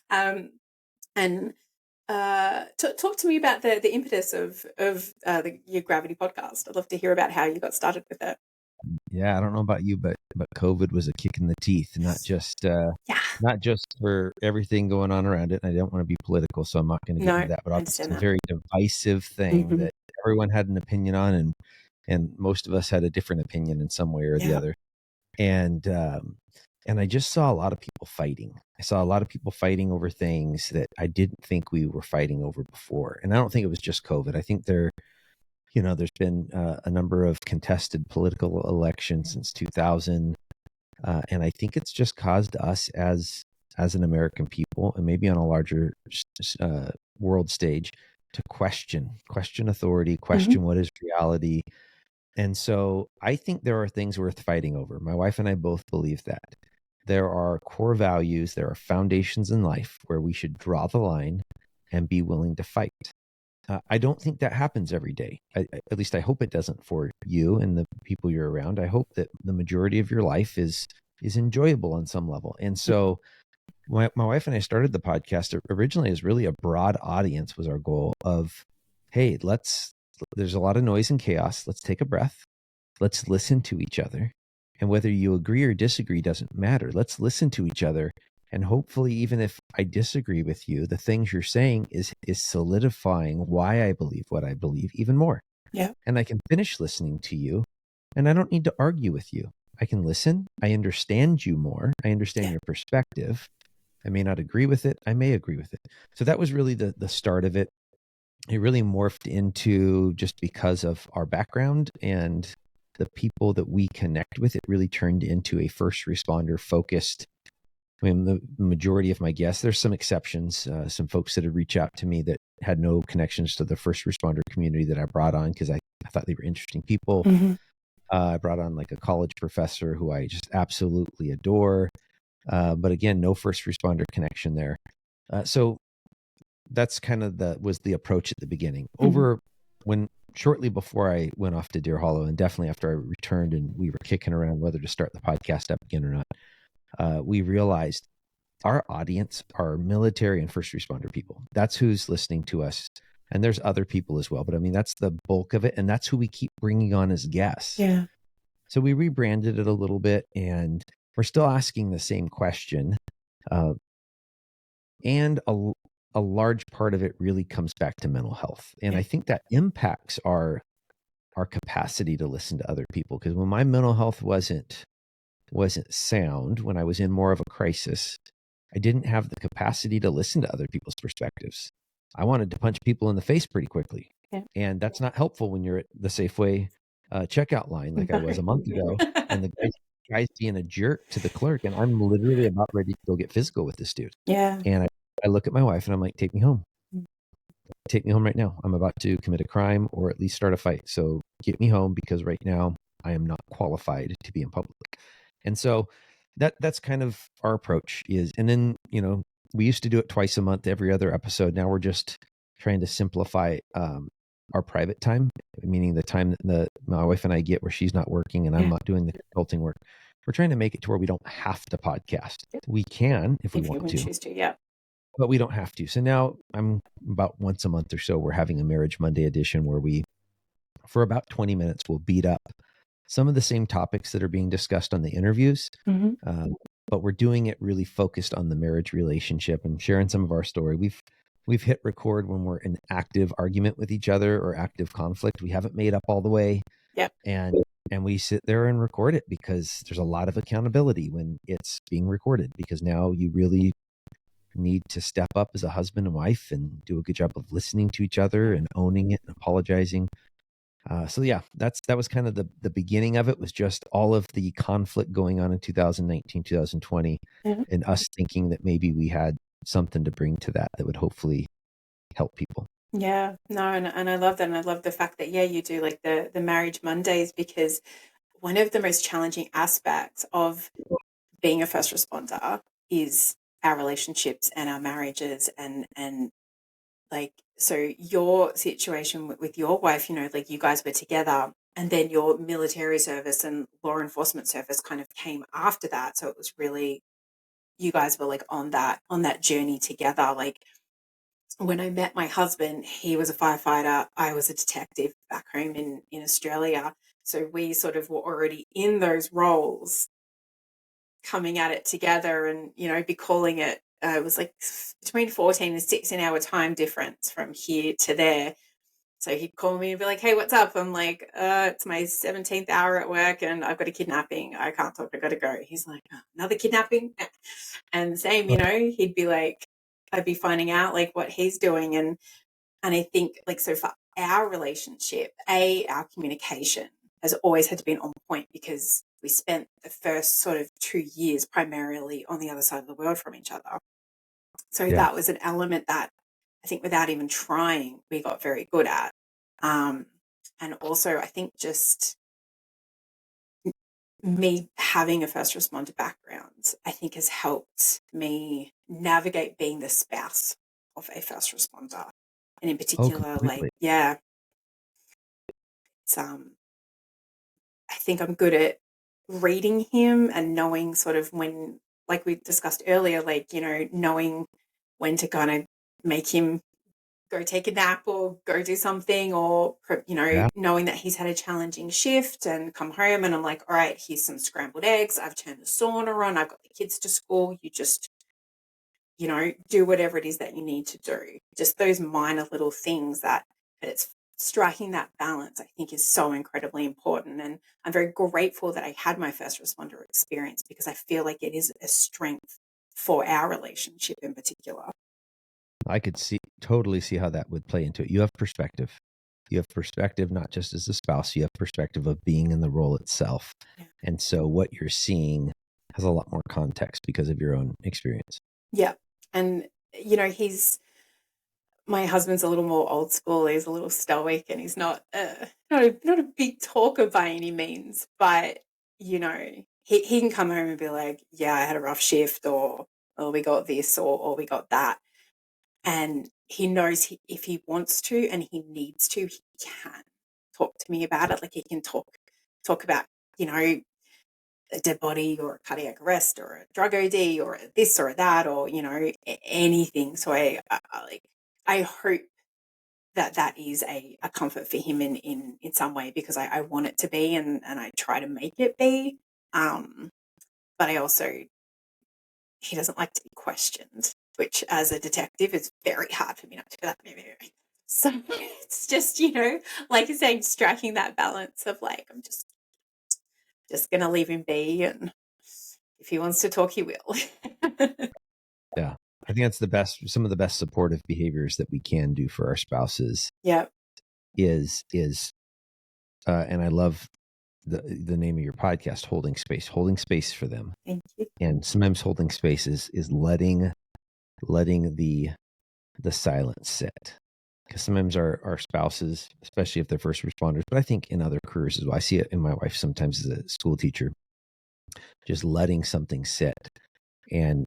um and talk to me about the impetus of your Gravity podcast. I'd love to hear about how you got started with it. Yeah, I don't know about you, but COVID was a kick in the teeth, not just Yeah. for everything going on around it. And I don't want to be political, so I'm not going to get No, into that. But I it's understand a that. very divisive thing Mhm. that everyone had an opinion on, and most of us had a different opinion in some way or the Yeah. other. And I just saw a lot of people fighting. I saw a lot of people fighting over things that I didn't think we were fighting over before. And I don't think it was just COVID. I think there's been a number of contested political elections since 2000. And I think it's just caused us as an American people, and maybe on a larger world stage, to question authority, question what is reality. And so I think there are things worth fighting over. My wife and I both believe that. There are core values, there are foundations in life where we should draw the line and be willing to fight. I don't think that happens every day. At least I hope it doesn't for you and the people you're around. I hope that the majority of your life is enjoyable on some level. And so my wife and I started the podcast originally as really a broad audience was our goal of, hey, there's a lot of noise and chaos. Let's take a breath. Let's listen to each other. And whether you agree or disagree doesn't matter. Let's listen to each other. And hopefully, even if I disagree with you, the things you're saying is solidifying why I believe what I believe even more. Yeah. And I can finish listening to you, and I don't need to argue with you. I can listen. I understand you more. I understand your perspective. I may not agree with it. I may agree with it. So that was really the start of it. It really morphed into, just because of our background and the people that we connect with, it really turned into a first responder focused. I mean, the majority of my guests, there's some exceptions, some folks that have reached out to me that had no connections to the first responder community that I brought on because I thought they were interesting people. Mm-hmm. I brought on like a college professor who I just absolutely adore. But again, no first responder connection there. So that's kind of was the approach at the beginning. Shortly before I went off to Deer Hollow, and definitely after I returned and we were kicking around whether to start the podcast up again or not, we realized our audience are military and first responder people. That's who's listening to us. And there's other people as well. But I mean, that's the bulk of it. And that's who we keep bringing on as guests. Yeah. So we rebranded it a little bit, and we're still asking the same question. And a large part of it really comes back to mental health. And I think that impacts our capacity to listen to other people. Because when my mental health wasn't sound, when I was in more of a crisis, I didn't have the capacity to listen to other people's perspectives. I wanted to punch people in the face pretty quickly. Yeah. And that's not helpful when you're at the Safeway checkout line like I was a month ago, and the guy's being a jerk to the clerk, and I'm literally about ready to go get physical with this dude. Yeah. And I look at my wife and I'm like, take me home. Take me home right now. I'm about to commit a crime or at least start a fight. So get me home, because right now I am not qualified to be in public. And so that's kind of our approach is. And then, we used to do it twice a month, every other episode. Now we're just trying to simplify our private time. meaning the time that my wife and I get where she's not working and I'm not doing the consulting work. We're trying to make it to where we don't have to podcast. We can if we If you want would to, choose to, yeah. but we don't have to. So now I'm about once a month or so, we're having a Marriage Monday edition where we, for about 20 minutes, we'll beat up some of the same topics that are being discussed on the interviews. But we're doing it really focused on the marriage relationship and sharing some of our story. We've hit record when we're in active argument with each other or active conflict. We haven't made up all the way. Yep. And we sit there and record it because there's a lot of accountability when it's being recorded, because now you really need to step up as a husband and wife and do a good job of listening to each other and owning it and apologizing. So yeah, that was kind of the beginning of it, was just all of the conflict going on in 2019, 2020, and us thinking that maybe we had something to bring to that would hopefully help people. Yeah, no, and I love that. And I love the fact that, yeah, you do like the Marriage Mondays, because one of the most challenging aspects of being a first responder is our relationships and our marriages and like, so your situation with your wife, like you guys were together and then your military service and law enforcement service kind of came after that. So it was really, you guys were like on that journey together. Like when I met my husband, he was a firefighter. I was a detective back home in Australia. So we sort of were already in those roles, coming at it together, and be calling it, it was like between 14 and 16-hour time difference from here to there. So he'd call me and be like, hey, what's up? I'm like, it's my 17th hour at work and I've got a kidnapping. I can't talk. I got to go. He's like, oh, another kidnapping? And same, he'd be like, I'd be finding out like what he's doing. And I think like, so for our relationship, our communication has always had to be on point, because we spent the first sort of 2 years primarily on the other side of the world from each other. So that was an element that I think without even trying, we got very good at. And also I think just me having a first responder background, I think has helped me navigate being the spouse of a first responder. And in particular, it's, I think I'm good at reading him and knowing sort of when, like we discussed earlier, like, knowing when to kind of make him go take a nap or go do something, or, knowing that he's had a challenging shift and come home and I'm like, all right, here's some scrambled eggs. I've turned the sauna on. I've got the kids to school. You just, do whatever it is that you need to do. Just those minor little things that it's striking that balance, I think, is so incredibly important. And I'm very grateful that I had my first responder experience, because I feel like it is a strength for our relationship in particular. I could totally see how that would play into it. You have perspective. You have perspective, not just as a spouse, you have perspective of being in the role itself. Yeah. And so what you're seeing has a lot more context because of your own experience. Yeah. And, my husband's a little more old school. He's a little stoic and he's not a big talker by any means, but, he can come home and be like, yeah, I had a rough shift, or we got this, or we got that. And he knows if he wants to and he needs to, he can talk to me about it. Like he can talk about, a dead body or a cardiac arrest or a drug OD or this or that, or, anything. So I hope that is a comfort for him in some way, because I want it to be, and I try to make it be. But I also, he doesn't like to be questioned, which as a detective is very hard for me not to do that. So it's just, like you're saying, striking that balance of like, I'm just going to leave him be. And if he wants to talk, he will. Yeah. I think that's some of the best supportive behaviors that we can do for our spouses. Yeah. Is, and I love the name of your podcast, holding space for them. Thank you. And sometimes holding space is letting the silence sit. Because sometimes our spouses, especially if they're first responders, but I think in other careers as well, I see it in my wife sometimes as a school teacher, just letting something sit and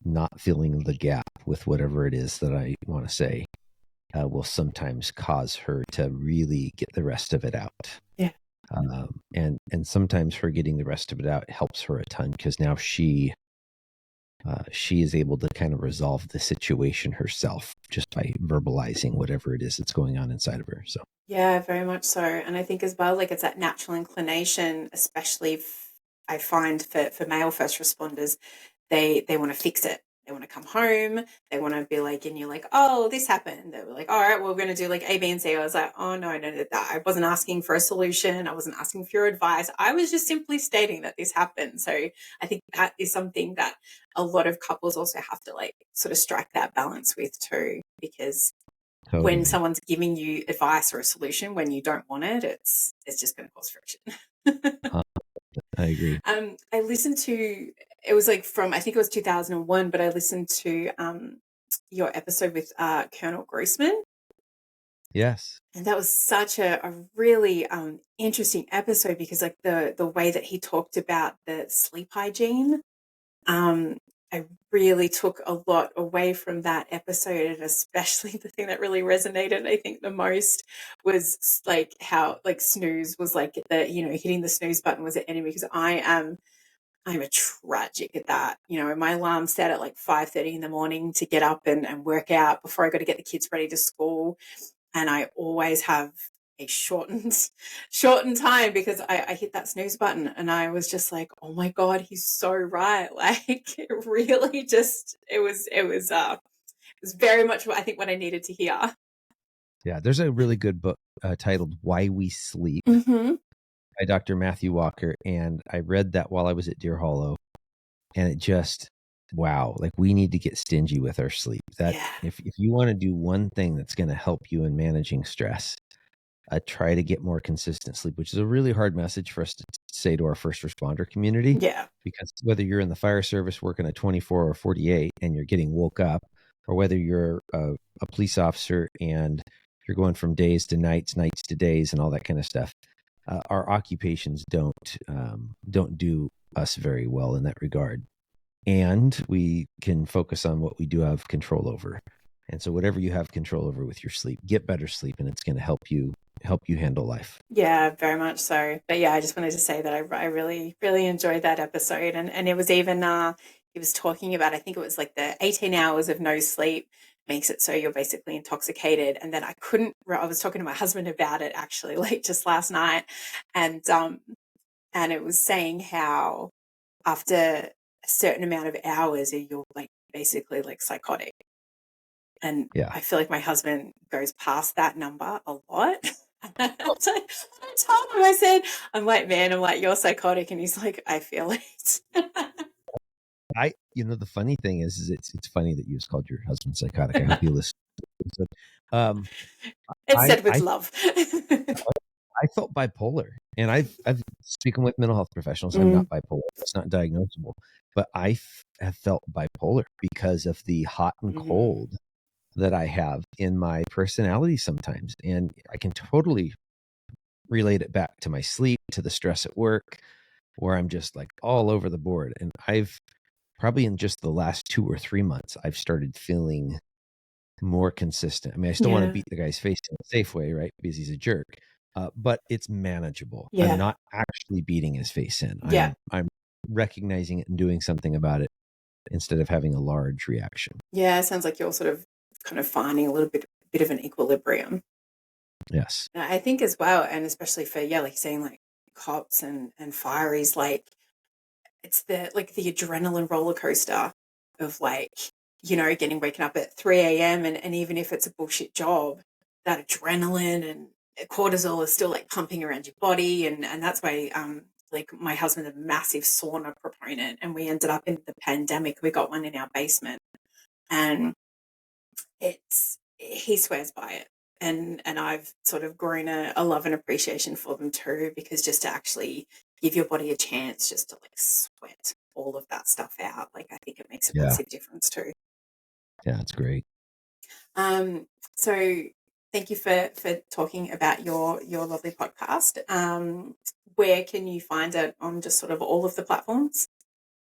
not filling the gap with whatever it is that I want to say. will sometimes cause her to really get the rest of it out. Yeah. And sometimes her getting the rest of it out helps her a ton, because now she is able to kind of resolve the situation herself just by verbalizing whatever it is that's going on inside of her. So Yeah, very much so. And I think as well, like it's that natural inclination, especially I find for male first responders, they want to fix it. They want to come home. They want to be like, and you're like, oh, this happened. They were like, all right, well, we're going to do like A, B, and C. I was like, oh, no, no, no, I wasn't asking for a solution. I wasn't asking for your advice. I was just simply stating that this happened. So I think that is something that a lot of couples also have to like sort of strike that balance with too, because when totally. someone's giving you advice or a solution when you don't want it, it's just going to cause friction. I agree. I listened to, it was like from, I think it was 2001, but I listened to your episode with Colonel Grossman. Yes. And that was such a really interesting episode, because like the way that he talked about the sleep hygiene, I really took a lot away from that episode, and especially the thing that really resonated, I think, the most was like how like snooze was like the, hitting the snooze button was an enemy, because I'm a tragic at that. My alarm's set at like 5:30 in the morning to get up and work out before I got to get the kids ready to school. And I always have a shortened time, because I hit that snooze button, and I was just like, oh my God, he's so right. Like it really just, it was very much what I think what I needed to hear. Yeah. There's a really good book titled Why We Sleep Mm-hmm. by Dr. Matthew Walker. And I read that while I was at Deer Hollow, and it just, wow, like we need to get stingy with our sleep. That Yeah. if you want to do one thing that's going to help you in managing stress, try to get more consistent sleep, which is a really hard message for us to say to our first responder community, Yeah. because whether you're in the fire service working a 24 or 48 and you're getting woke up, or whether you're a police officer and you're going from days to nights, nights to days, and all that kind of stuff, our occupations don't do us very well in that regard. And we can focus on what we do have control over. And so whatever you have control over with your sleep, get better sleep, and it's going to help you handle life. Yeah, very much so. But yeah, I just wanted to say that I really, really enjoyed that episode. And it was even, he was talking about, I think it was like the 18 hours of no sleep makes it so you're basically intoxicated. And then I was talking to my husband about it actually, like just last night. And it was saying how after a certain amount of hours, you're like basically like psychotic. And Yeah. I feel like my husband goes past that number a lot. I told him, I said, I'm like, man, I'm like, you're psychotic. And he's like, I feel it. The funny thing is it's funny that you just called your husband psychotic. I hope you listen. It's I, said with I, love. I felt bipolar, and I've speaking with mental health professionals. I'm Mm, not bipolar. It's not diagnosable, but have felt bipolar because of the hot and mm, cold that I have in my personality sometimes. And I can totally relate it back to my sleep, to the stress at work, where I'm just like all over the board. And I've probably in just the last 2 or 3 months, I've started feeling more consistent. I mean, I still want to yeah. beat the guy's face in a safe way, right? Because he's a jerk. But it's manageable. I'm Yeah. not actually beating his face in. Yeah. I'm recognizing it and doing something about it instead of having a large reaction. Yeah. It sounds like you're sort of kind of finding a bit of an equilibrium. Yes. And I think as well, and especially for, yeah, like saying like cops and fireys, like it's the adrenaline roller coaster of like, getting waken up at 3 a.m. And even if it's a bullshit job, that adrenaline and cortisol is still like pumping around your body. And that's why, like my husband's a massive sauna proponent, and we ended up in the pandemic. We got one in our basement, and he swears by it. And I've sort of grown a love and appreciation for them too, because just to actually give your body a chance just to like sweat all of that stuff out, like I think it makes a Yeah. massive difference too. Yeah. It's great. So thank you for talking about your lovely podcast. Where can you find it on just sort of all of the platforms?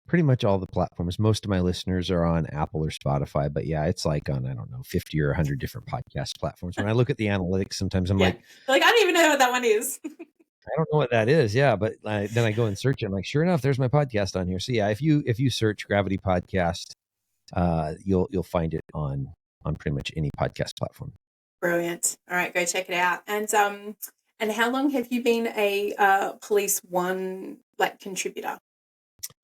pretty much all the platforms. Most of my listeners are on Apple or Spotify, but yeah, it's like on, I don't know, 50 or 100 different podcast platforms. When I look at the analytics, sometimes I'm like, I don't even know what that one is. I don't know what that is. Yeah. But then I go and search it. I'm like, sure enough, there's my podcast on here. So yeah, if you search Gravity Podcast, you'll find it on pretty much any podcast platform. Brilliant. All right, go check it out. And how long have you been a Police One contributor?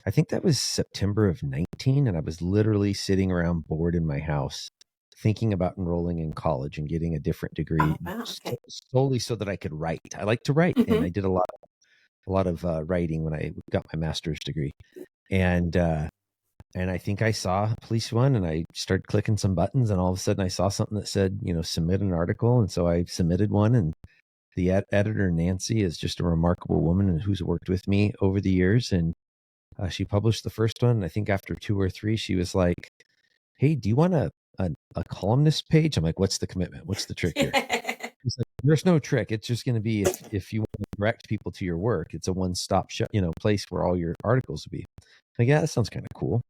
I think that was September of 19, and I was literally sitting around bored in my house thinking about enrolling in college and getting a different degree. Oh, wow. Okay. Solely so that I could write. I like to write, and I did a lot of writing when I got my master's degree. And I think I saw Police One, and I started clicking some buttons, and all of a sudden I saw something that said, submit an article. And so I submitted one, and the editor, Nancy, is just a remarkable woman who's worked with me over the years. And she published the first one. And I think after 2 or 3, she was like, hey, do you want a columnist page? I'm like, what's the commitment? What's the trick here? She's like, there's no trick. It's just going to be if you want to direct people to your work, it's a one-stop shop, place where all your articles will be. Like, yeah, that sounds kind of cool.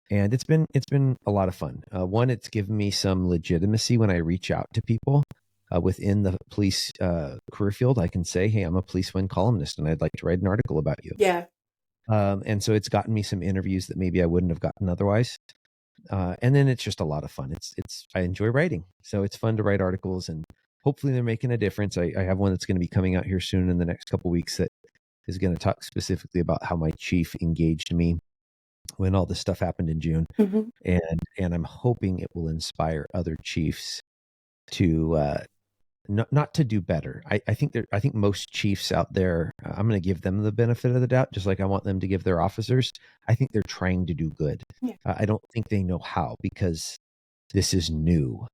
And it's been a lot of fun. One, it's given me some legitimacy when I reach out to people within the police career field. I can say, hey, I'm a Police One columnist, and I'd like to write an article about you. Yeah. And so it's gotten me some interviews that maybe I wouldn't have gotten otherwise. And then it's just a lot of fun. I enjoy writing. So it's fun to write articles, and hopefully they're making a difference. I have one that's going to be coming out here soon in the next couple of weeks that is going to talk specifically about how my chief engaged me when all this stuff happened in June. And I'm hoping it will inspire other chiefs to not to do better. I think most chiefs out there, I'm going to give them the benefit of the doubt, just like I want them to give their officers. I think they're trying to do good. Yeah. I don't think they know how, because this is new,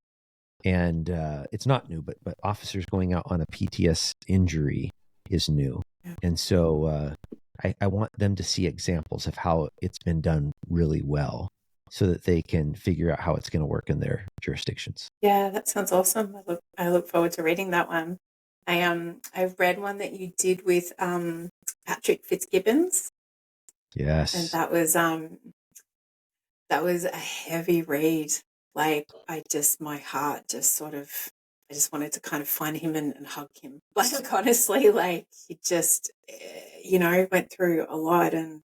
and it's not new, but officers going out on a PTS injury is new. Yeah. And so I want them to see examples of how it's been done really well, so that they can figure out how it's going to work in their jurisdictions. Yeah, that sounds awesome. I look forward to reading that one. I've read one that you did with Patrick Fitzgibbons. Yes. And that was a heavy read. Like, my heart just sort of, I just wanted to kind of find him and hug him. Like, honestly, like, he just, went through a lot. And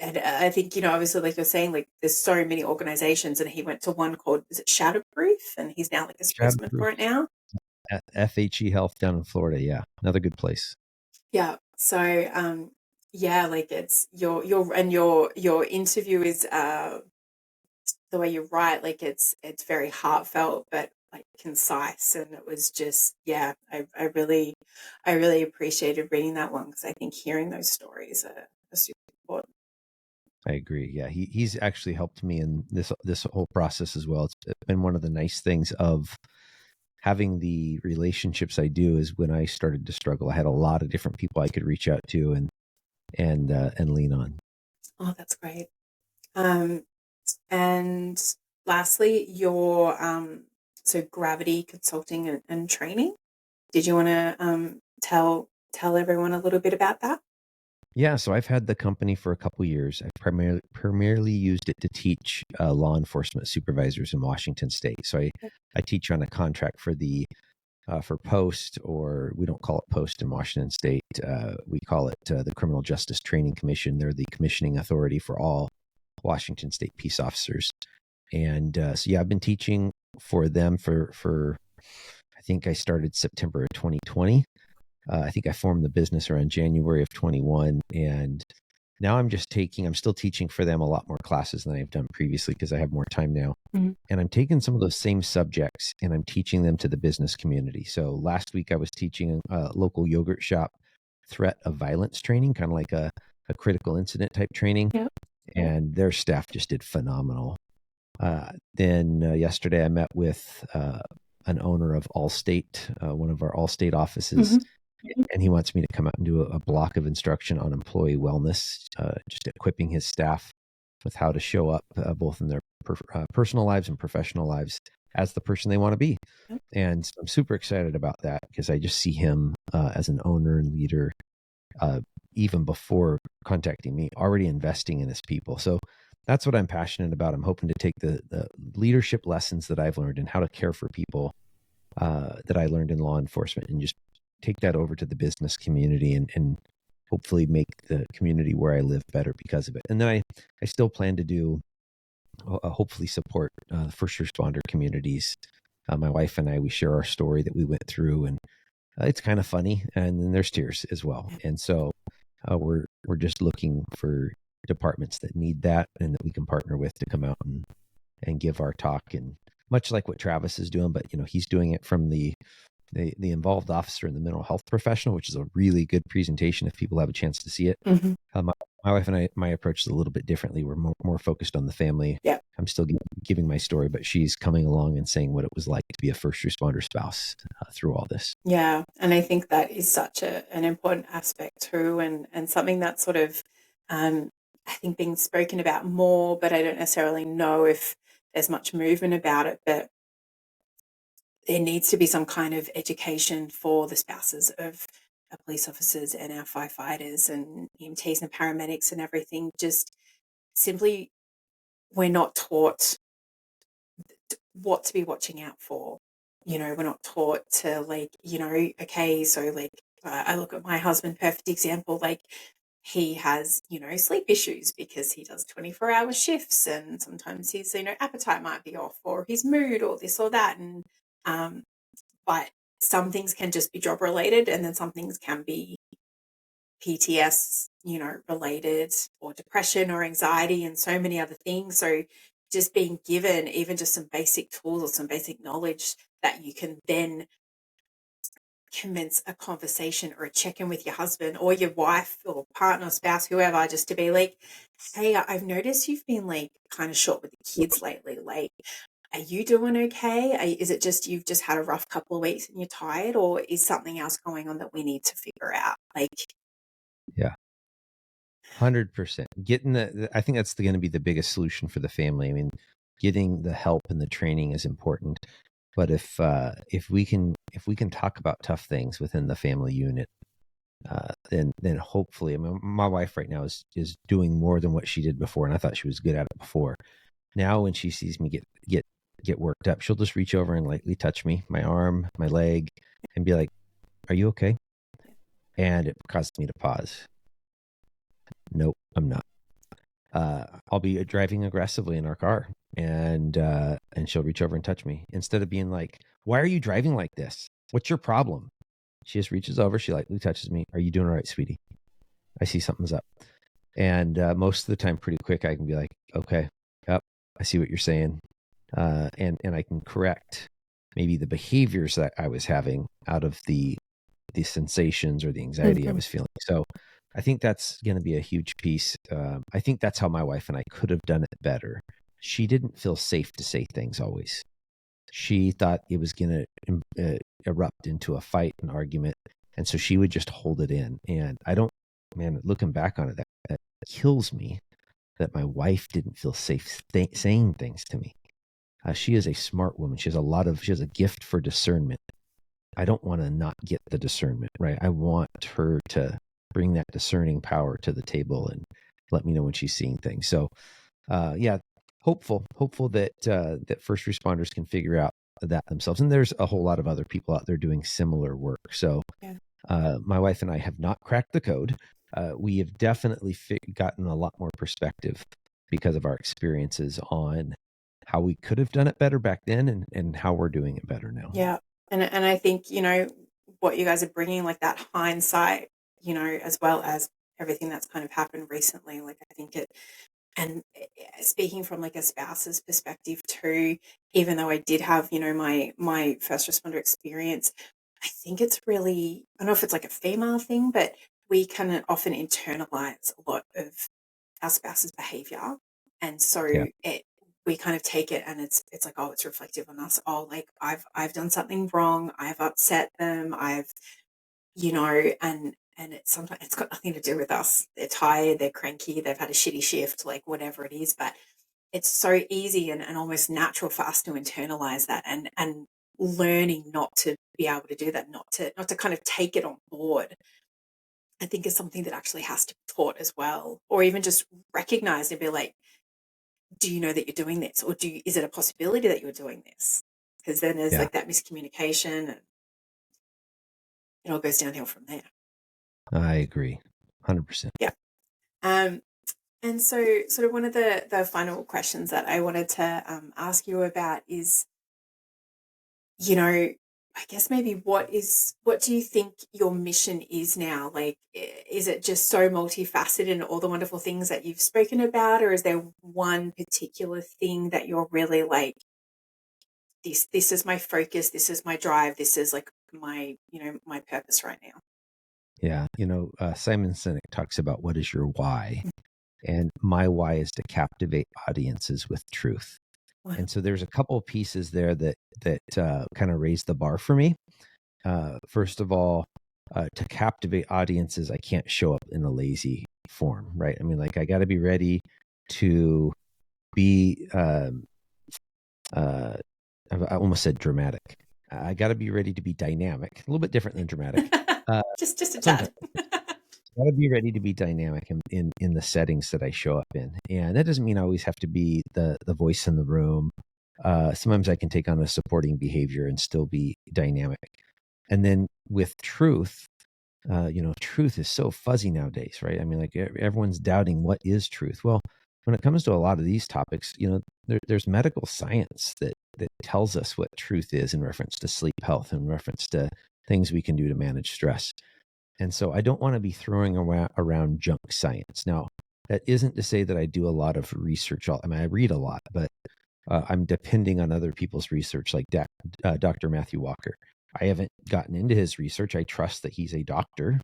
I think, obviously, like you're saying, like, there's so many organizations, and he went to one called, is it Shatterproof? And he's now like a spokesman for it now. At FHE Health down in Florida. Yeah. Another good place. Yeah. So, yeah, like, it's your interview is, the way you write, like, it's very heartfelt, but like concise. And it was just, yeah, I really appreciated reading that one, because I think hearing those stories are super important. I agree. Yeah, he's actually helped me in this whole process as well. It's been one of the nice things of having the relationships I do. Is when I started to struggle, I had a lot of different people I could reach out to and lean on. Oh, that's great. And lastly, your so Gravity Consulting and Training. Did you want to tell everyone a little bit about that? Yeah, so I've had the company for a couple of years. I've primarily used it to teach law enforcement supervisors in Washington State. So I teach on a contract for for POST, or we don't call it POST in Washington State. We call it the Criminal Justice Training Commission. They're the commissioning authority for all Washington State peace officers. And so yeah, I've been teaching for them for I think I started September of 2020. I think I formed the business around January of 21. And now I'm still teaching for them a lot more classes than I've done previously, because I have more time now. And I'm taking some of those same subjects and I'm teaching them to the business community. So last week I was teaching a local yogurt shop threat of violence training, kind of like a critical incident type training. Yep. And their staff just did phenomenal. Then yesterday I met with an owner of Allstate, one of our Allstate offices, and he wants me to come out and do a block of instruction on employee wellness, just equipping his staff with how to show up both in their personal lives and professional lives as the person they want to be. And I'm super excited about that, because I just see him as an owner and leader even before contacting me, already investing in his people. So that's what I'm passionate about. I'm hoping to take the leadership lessons that I've learned and how to care for people that I learned in law enforcement, and just take that over to the business community and hopefully make the community where I live better because of it. And then I still plan to do, hopefully support first responder communities. My wife and I, we share our story that we went through, and it's kind of funny, and then there's tears as well. And so we're just looking for departments that need that and that we can partner with to come out and give our talk. And much like what Travis is doing, but he's doing it from the involved officer and the mental health professional, which is a really good presentation if people have a chance to see it. Mm-hmm. My wife and I, my approach is a little bit differently. We're more focused on the family. Yeah. I'm still giving my story, but she's coming along and saying what it was like to be a first responder spouse through all this. Yeah. And I think that is such an important aspect too, and something that's sort of, I think, being spoken about more, but I don't necessarily know if there's much movement about it. But there needs to be some kind of education for the spouses of our police officers and our firefighters and EMTs and paramedics and everything. Just simply, we're not taught what to be watching out for. We're not taught to, like, okay, so like, I look at my husband, perfect example, like, he has, sleep issues because he does 24-hour shifts, and sometimes his, appetite might be off, or his mood, or this or that. And, but some things can just be job related, and then some things can be PTS, related, or depression or anxiety, and so many other things. So just being given even just some basic tools or some basic knowledge that you can then commence a conversation or a check-in with your husband or your wife or partner, spouse, whoever, just to be like, hey, I've noticed you've been like kind of short with the kids lately. Like, are you doing okay? Is it just you've just had a rough couple of weeks and you're tired, or is something else going on that we need to figure out? Like, yeah, 100%. Getting I think that's going to be the biggest solution for the family. I mean, getting the help and the training is important, but if we can talk about tough things within the family unit, then hopefully, I mean, my wife right now is doing more than what she did before, and I thought she was good at it before. Now, when she sees me get worked up, she'll just reach over and lightly touch me, my arm, my leg, and be like, "Are you okay?" And it causes me to pause. Nope, I'm not. I'll be driving aggressively in our car, and she'll reach over and touch me instead of being like, "Why are you driving like this? What's your problem?" She just reaches over, she lightly touches me. "Are you doing all right, sweetie? I see something's up." And most of the time, pretty quick, I can be like, "Okay, yep, I see what you're saying," and I can correct maybe the behaviors that I was having out of the sensations or the anxiety I was feeling. So I think that's going to be a huge piece. I think that's how my wife and I could have done it better. She didn't feel safe to say things always. She thought it was going to erupt into a fight, an argument. And so she would just hold it in. And looking back on it, that kills me that my wife didn't feel safe saying things to me. She is a smart woman. She has a gift for discernment. I don't want to not get the discernment, right? I want her to bring that discerning power to the table and let me know when she's seeing things. So, hopeful that first responders can figure out that themselves. And there's a whole lot of other people out there doing similar work. So, my wife and I have not cracked the code. We have definitely gotten a lot more perspective because of our experiences on how we could have done it better back then and how we're doing it better now. Yeah. And I think, what you guys are bringing, like that hindsight, as well as everything that's kind of happened recently, like I think and speaking from like a spouse's perspective too, even though I did have, my first responder experience, I think it's really, I don't know if it's like a female thing, but we can often internalize a lot of our spouse's behavior. And so we kind of take it and it's like, oh, it's reflective on us. Oh, like I've done something wrong. I've upset them. And sometimes it's got nothing to do with us. They're tired, they're cranky, they've had a shitty shift, like whatever it is. But it's so easy and almost natural for us to internalize that and learning not to be able to do that, not to kind of take it on board. I think is something that actually has to be taught as well, or even just recognized and be like, do you know that you're doing this, or is it a possibility that you're doing this? Because then there's Yeah, like that miscommunication, and it all goes downhill from there. I agree. 100%. Yeah. And so, sort of one of the final questions that I wanted to ask you about is, you know, I guess maybe what do you think your mission is now? Like, is it just so multifaceted and all the wonderful things that you've spoken about, or is there one particular thing that you're really like, this is my focus, this is my drive, this is like my, my purpose right now? Yeah. Simon Sinek talks about what is your why? And my why is to captivate audiences with truth. Wow. And so there's a couple of pieces there that kind of raise the bar for me. First of all, to captivate audiences, I can't show up in a lazy form, right? I mean, like I got to be ready to be. I almost said dramatic. I got to be ready to be dynamic, a little bit different than dramatic. Just a tad. Got to be ready to be dynamic in the settings that I show up in, and that doesn't mean I always have to be the voice in the room. Sometimes I can take on a supporting behavior and still be dynamic. And then with truth, truth is so fuzzy nowadays, right? I mean, like everyone's doubting what is truth. Well, when it comes to a lot of these topics, there's medical science that tells us what truth is in reference to sleep health, in reference to things we can do to manage stress. And so I don't want to be throwing around junk science. Now, that isn't to say that I do a lot of research. I mean, I read a lot, but I'm depending on other people's research, like Dr. Matthew Walker. I haven't gotten into his research. I trust that he's a doctor,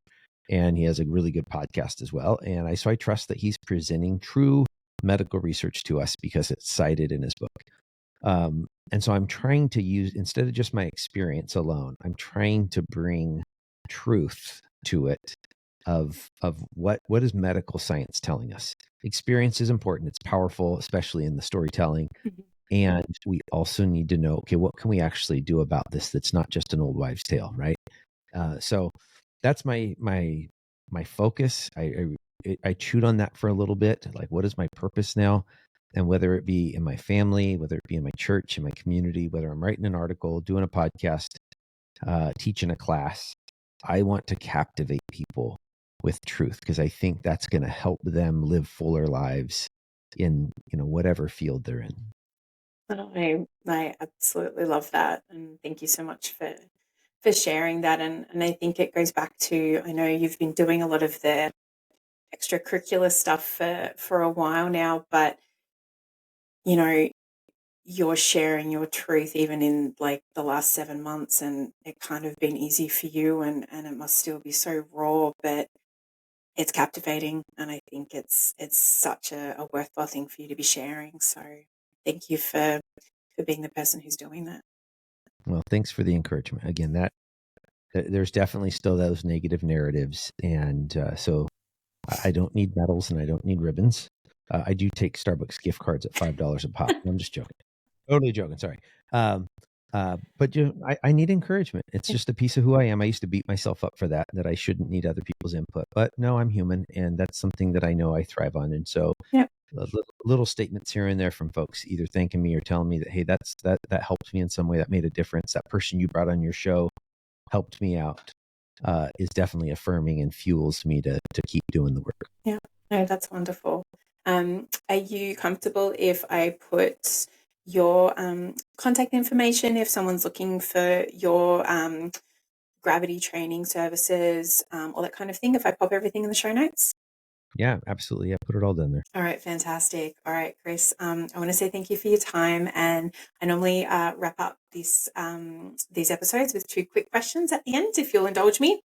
and he has a really good podcast as well. And so I trust that he's presenting true medical research to us because it's cited in his book. And so I'm trying to use, instead of just my experience alone, I'm trying to bring truth to it of what is medical science telling us. Experience is important. It's powerful, especially in the storytelling. Mhm. And we also need to know, okay, what can we actually do about this that's not just an old wives' tale, right? So that's my focus. I chewed on that for a little bit. Like, what is my purpose now? And whether it be in my family, whether it be in my church, in my community, whether I'm writing an article, doing a podcast, teaching a class, I want to captivate people with truth because I think that's going to help them live fuller lives in whatever field they're in. I absolutely love that, and thank you so much for sharing that. And I think it goes back to, I know you've been doing a lot of the extracurricular stuff for a while now, but you know you're sharing your truth even in like the last 7 months, and it kind of been easy for you, and it must still be so raw, but it's captivating, and I think it's such a worthwhile thing for you to be sharing. So thank you for being the person who's doing that. Well, thanks for the encouragement. Again, that there's definitely still those negative narratives, and so I don't need medals and I don't need ribbons. I do take Starbucks gift cards at $5 a pop. I'm just joking. Totally joking. Sorry. But I need encouragement. It's just a piece of who I am. I used to beat myself up for that I shouldn't need other people's input. But no, I'm human, and that's something that I know I thrive on. And so, Yeah. little statements here and there from folks either thanking me or telling me that, hey, that helped me in some way, that made a difference. That person you brought on your show helped me out. Is definitely affirming and fuels me to keep doing the work. Yeah, no, that's wonderful. Are you comfortable if I put your contact information if someone's looking for your gravity training services, all that kind of thing, if I pop everything in the show notes? Yeah, absolutely. Yeah, put it all down there. All right, fantastic. All right, Chris, I want to say thank you for your time, and I normally wrap up these episodes with 2 quick questions at the end, if you'll indulge me.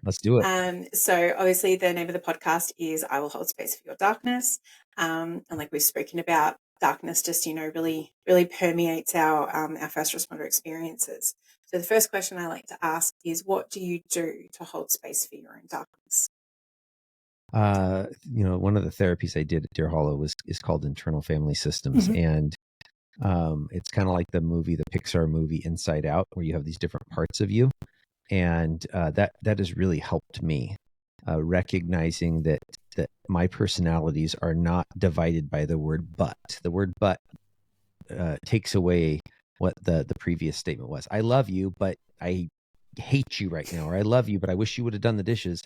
Let's do it. So obviously the name of the podcast is I Will Hold Space for Your Darkness. And like we've spoken about, darkness just, really, really permeates our first responder experiences. So the first question I like to ask is, what do you do to hold space for your own darkness? One of the therapies I did at Deer Hollow is called internal family systems. Mm-hmm. And it's kind of like the Pixar movie Inside Out, where you have these different parts of you. And that has really helped me. recognizing that my personalities are not divided by the word but. The word but takes away what the previous statement was. I love you, but I hate you right now, or I love you, but I wish you would have done the dishes.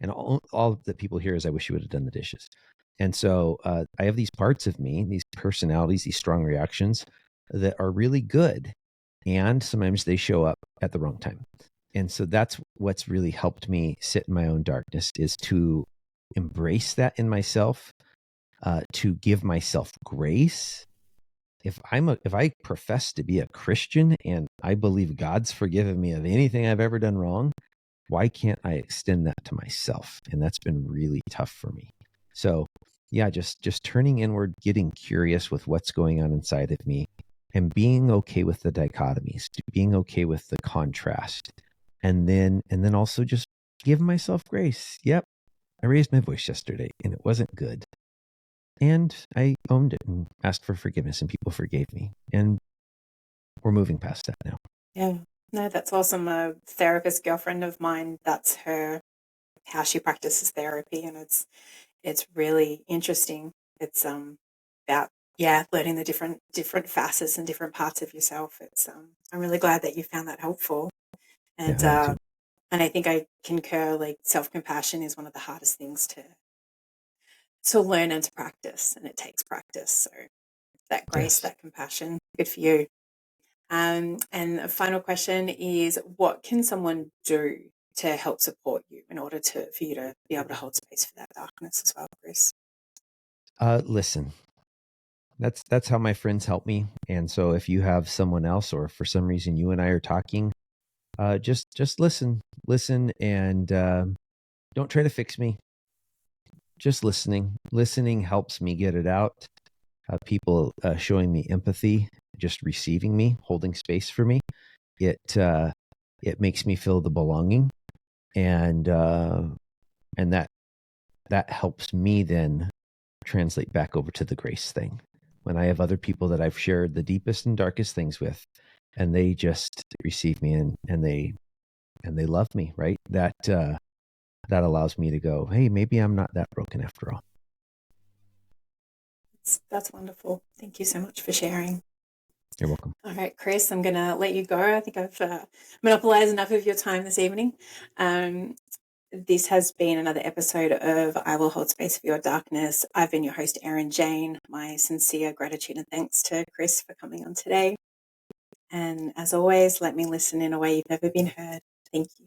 And all that people hear is I wish you would have done the dishes. And so I have these parts of me, these personalities, these strong reactions that are really good. And sometimes they show up at the wrong time. And so that's what's really helped me sit in my own darkness, is to embrace that in myself, to give myself grace. If I profess to be a Christian and I believe God's forgiven me of anything I've ever done wrong, why can't I extend that to myself? And that's been really tough for me. So yeah, just turning inward, getting curious with what's going on inside of me, and being okay with the dichotomies, being okay with the contrast. And then also just give myself grace. Yep, I raised my voice yesterday and it wasn't good. And I owned it and asked for forgiveness, and people forgave me. And we're moving past that now. Yeah. No, that's awesome. A therapist girlfriend of mine, that's how she practices therapy, and it's really interesting. It's about learning the different facets and different parts of yourself. It's I'm really glad that you found that helpful. And Yeah, and I think I concur, like self-compassion is one of the hardest things to learn and to practice, and it takes practice. So that grace, that compassion, good for you. And a final question is, what can someone do to help support you in order for you to be able to hold space for that darkness as well, Chris? Listen. That's how my friends help me. And so if you have someone else, or for some reason you and I are talking, just listen, and don't try to fix me. Just listening helps me get it out. People showing me empathy, just receiving me, holding space for me, it makes me feel the belonging, and that helps me then translate back over to the grace thing. When I have other people that I've shared the deepest and darkest things with, and they just receive me and they love me, right? That allows me to go, hey, maybe I'm not that broken after all. That's wonderful. Thank you so much for sharing. You're welcome. All right, Chris, I'm going to let you go. I think I've monopolized enough of your time this evening. This has been another episode of I Will Hold Space for Your Darkness. I've been your host, Erin Jane. My sincere gratitude and thanks to Chris for coming on today. And as always, let me listen in a way you've never been heard. Thank you.